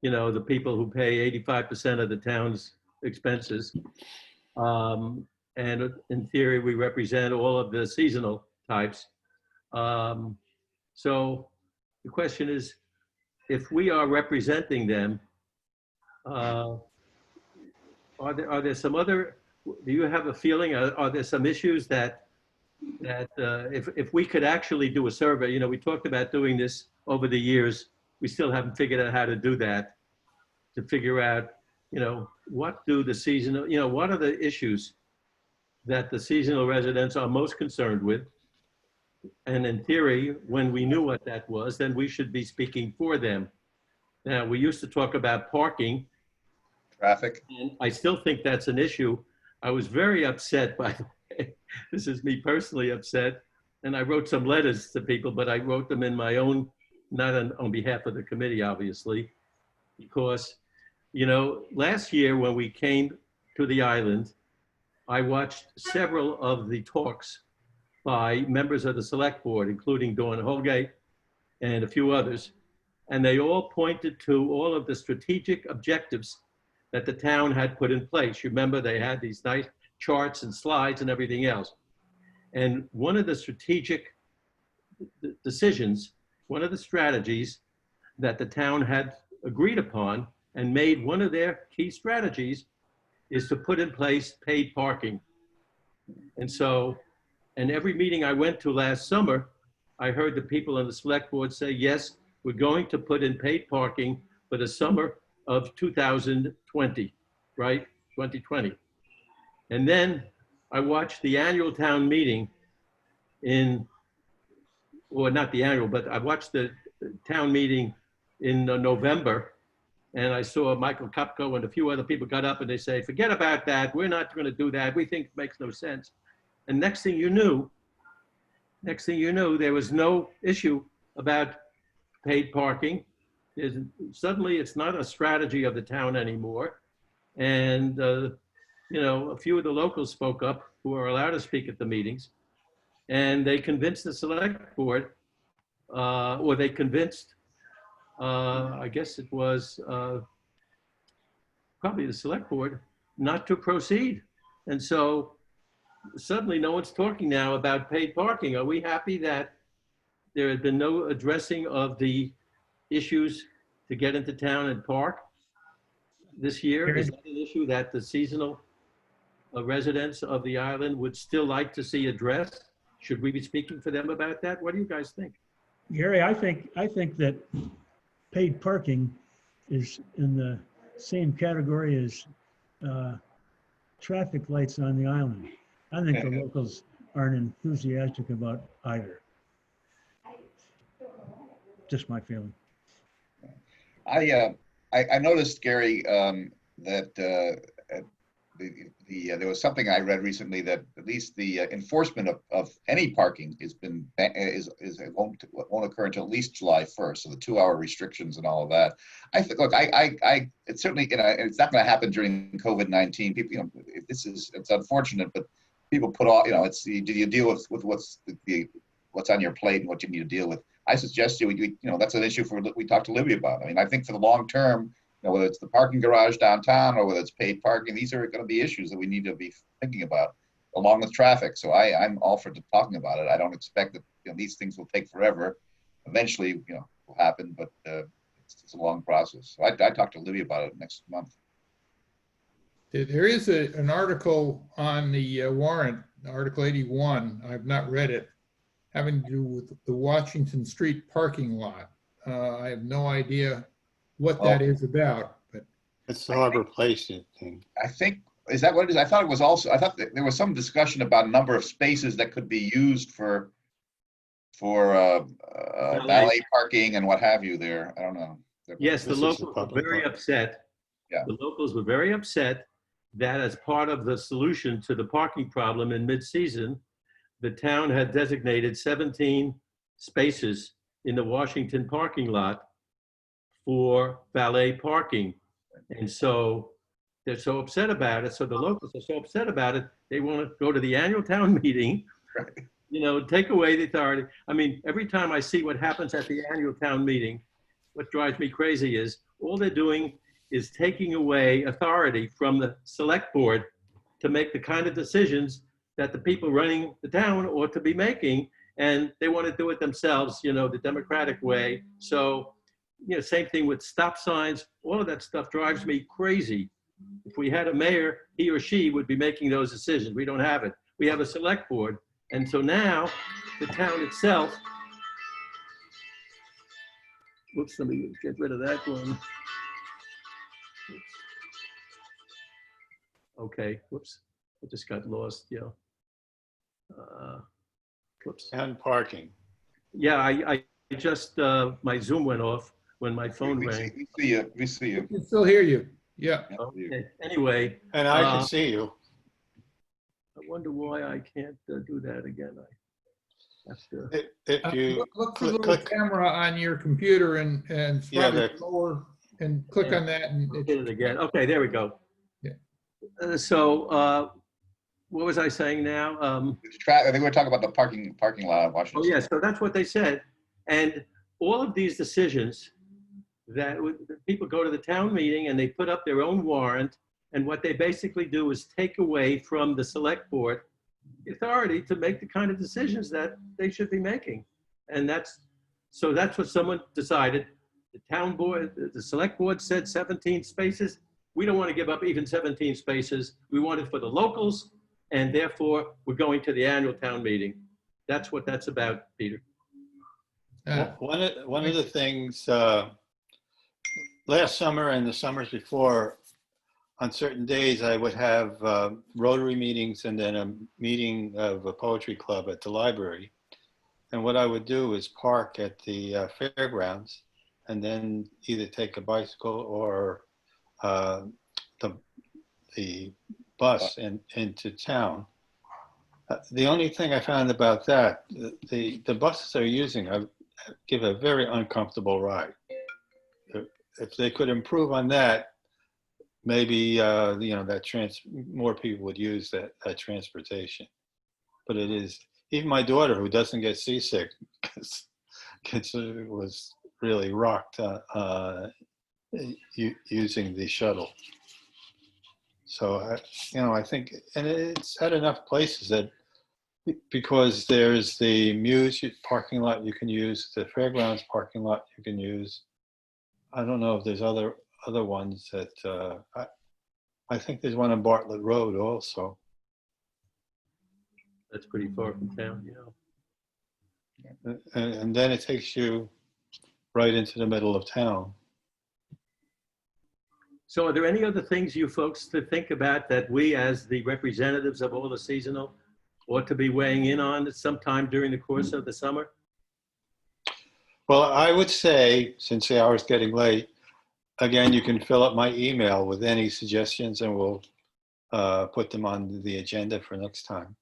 you know, the people who pay 85% of the town's expenses. And in theory, we represent all of the seasonal types. So the question is, if we are representing them, are there some other, do you have a feeling, are there some issues that if we could actually do a survey, you know, we talked about doing this over the years, we still haven't figured out how to do that, to figure out, you know, what do the seasonal, you know, what are the issues that the seasonal residents are most concerned with? And in theory, when we knew what that was, then we should be speaking for them. Now, we used to talk about parking. Traffic. And I still think that's an issue. I was very upset by, this is me personally upset, and I wrote some letters to people, but I wrote them in my own, not on behalf of the committee, obviously, because, you know, last year when we came to the island, I watched several of the talks by members of the select board, including Dawn Holgate and a few others, and they all pointed to all of the strategic objectives that the town had put in place. You remember they had these nice charts and slides and everything else. And one of the strategic decisions, one of the strategies that the town had agreed upon and made one of their key strategies is to put in place paid parking. And so, in every meeting I went to last summer, I heard the people on the select board say, yes, we're going to put in paid parking for the summer of 2020, right? 2020. And then I watched the annual town meeting or not the annual, but I watched the town meeting in November, and I saw Michael Kupko and a few other people got up and they say, forget about that. We're not going to do that. We think it makes no sense. And next thing you knew, there was no issue about paid parking. Suddenly it's not a strategy of the town anymore. And, you know, a few of the locals spoke up who are allowed to speak at the meetings, and they convinced the select board, or they convinced, I guess it was probably the select board, not to proceed. And so suddenly no one's talking now about paid parking. Are we happy that there had been no addressing of the issues to get into town and park this year? Is that an issue that the seasonal residents of the island would still like to see addressed? Should we be speaking for them about that? What do you guys think? Gary, I think that paid parking is in the same category as traffic lights on the island. I think the locals aren't enthusiastic about either. Just my feeling. I noticed, Gary, that there was something I read recently that at least the enforcement of any parking won't occur until at least July 1st. So the 2-hour restrictions and all of that. I think, look, it's certainly, you know, it's not going to happen during COVID-19. People, you know, it's unfortunate, but people put off, you know, do you deal with what's on your plate and what you need to deal with? I suggest you know, that's an issue we talked to Libby about. I mean, I think for the long term, you know, whether it's the parking garage downtown or whether it's paid parking, these are going to be issues that we need to be thinking about, along with traffic. So I'm all for talking about it. I don't expect that, you know, these things will take forever. Eventually, you know, will happen, but it's a long process. So I talked to Libby about it next month. There is an article on the warrant, Article 81. I've not read it, having to do with the Washington Street parking lot. I have no idea what that is about, but It's the Harbor Place thing. I think, is that what it is? I thought it was also, I thought that there was some discussion about a number of spaces that could be used for valet parking and what have you there. I don't know. Yes, the This is locals a were public very park. upset. Yeah. The locals were very upset that as part of the solution to the parking problem in mid-season, the town had designated 17 spaces in the Washington parking lot for valet parking. And so they're so upset about it. So the locals are so upset about it, they want to go to the annual town meeting, you know, take away the authority. I mean, every time I see what happens at the annual town meeting, what drives me crazy is all they're doing is taking away authority from the select board to make the kind of decisions that the people running the town ought to be making, and they want to do it themselves, you know, the democratic way. So, you know, same thing with stop signs. All of that stuff drives me crazy. If we had a mayor, he or she would be making those decisions. We don't have it. We have a select board. And so now the town itself, whoops, let me get rid of that one. Okay, whoops, I just got lost, yeah. Whoops. And parking. Yeah, I just, my Zoom went off when my phone We rang. see you, we see you. I can still hear you. Yeah. Okay, anyway, And I can see you. I wonder why I can't do that again. I have to, If you Look for the little click, camera on your computer and Yeah, probably that- lower and click on that and hit it again. Okay, there we go. Yeah. So, what was I saying now? I think we're talking about the parking lot of Washington. Oh, yeah, so that's what they said. And all of these decisions that people go to the town meeting and they put up their own warrant. And what they basically do is take away from the select board the authority to make the kind of decisions that they should be making. And that's what someone decided. The town board, the select board said 17 spaces. We don't want to give up even 17 spaces. We want it for the locals. And therefore, we're going to the annual town meeting. That's what that's about, Peter. one of the things, last summer and the summers before, on certain days, I would have Rotary meetings and then a meeting of a poetry club at the library. And what I would do is park at the fairgrounds and then either take a bicycle or the bus into town. The only thing I found about that, the buses they're using give a very uncomfortable ride. If they could improve on that, maybe you know, more people would use that transportation. But it is, even my daughter, who doesn't get seasick, was really rocked using the shuttle. So you know, I think, and it's at enough places that, because there's the Muse parking lot you can use, the fairgrounds parking lot you can use. I don't know if there's other ones that I think there's one on Bartlett Road also. That's pretty far from town, you know. And then it takes you right into the middle of town. So are there any other things you folks to think about that we, as the representatives of all the seasonal, ought to be weighing in on sometime during the course of the summer? Well, I would say, since the hour's getting late, again, you can fill up my email with any suggestions and we'll put them on the agenda for next time.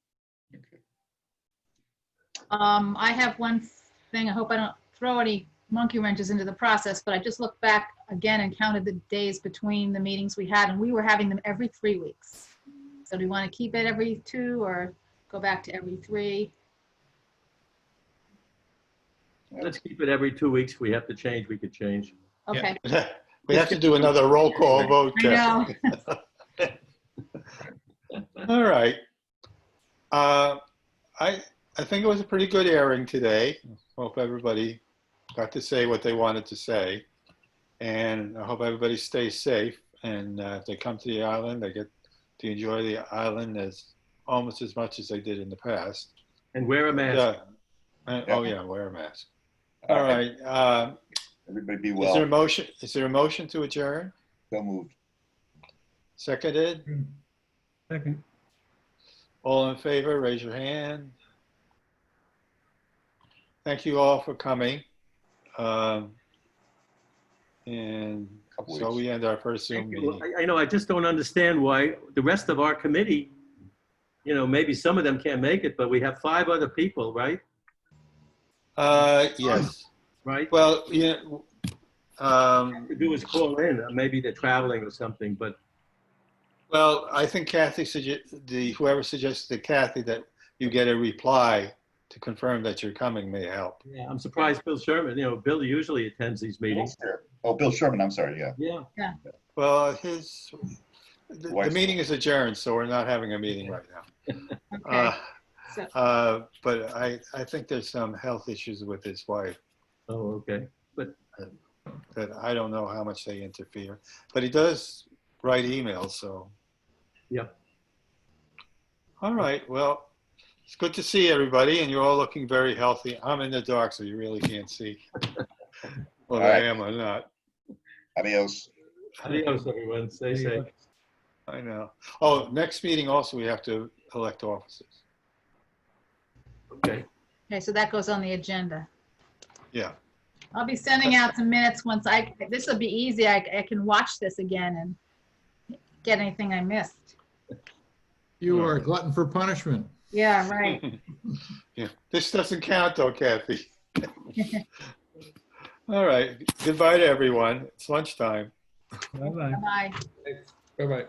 I have one thing. I hope I don't throw any monkey wrenches into the process, but I just looked back again and counted the days between the meetings we had, and we were having them every 3 weeks. So do we want to keep it every 2 or go back to every 3? Let's keep it every 2 weeks. If we have to change, we could change. Okay. We have to do another roll call vote. I know. All right. I think it was a pretty good airing today. Hope everybody got to say what they wanted to say. And I hope everybody stays safe. And if they come to the island, they get to enjoy the island almost as much as they did in the past. And wear a mask. Yeah. Oh yeah, wear a mask. All right. Everybody be Is well. there a motion to adjourn? So moved. Seconded? Second. All in favor, raise your hand. Thank you all for coming. And Couple so weeks. we end our first Zoom Thank you. meeting. I know, I just don't understand why the rest of our committee, you know, maybe some of them can't make it, but we have 5 other people, right? Yes. Right? Well, yeah. To do is call in. Maybe they're traveling or something, but Well, I think Kathy whoever suggested to Kathy that you get a reply to confirm that you're coming may help. yeah, I'm surprised Bill Sherman, you know, Bill usually attends these meetings. Oh, Bill Sherman, I'm sorry, yeah. Yeah. Well, the meeting is adjourned, so we're not having a meeting right now. Okay. So, But I think there's some health issues with his wife Oh, okay. that I don't know how much they interfere. But he does write emails, so. Yep. All right, well, it's good to see everybody, and you're all looking very healthy. I'm in the dark, so you really can't see whether All I right. am or not. Adios. Adios, everyone. Stay safe. I know. Oh, next meeting also, we have to elect officers. Okay. okay, so that goes on the agenda. Yeah. I'll be sending out some minutes once this will be easy. I can watch this again and get anything I missed. You are a glutton for punishment. Yeah, right. Yeah. This doesn't count though, Kathy. All right. Goodbye to everyone. It's lunchtime. Bye-bye. Bye. Bye-bye.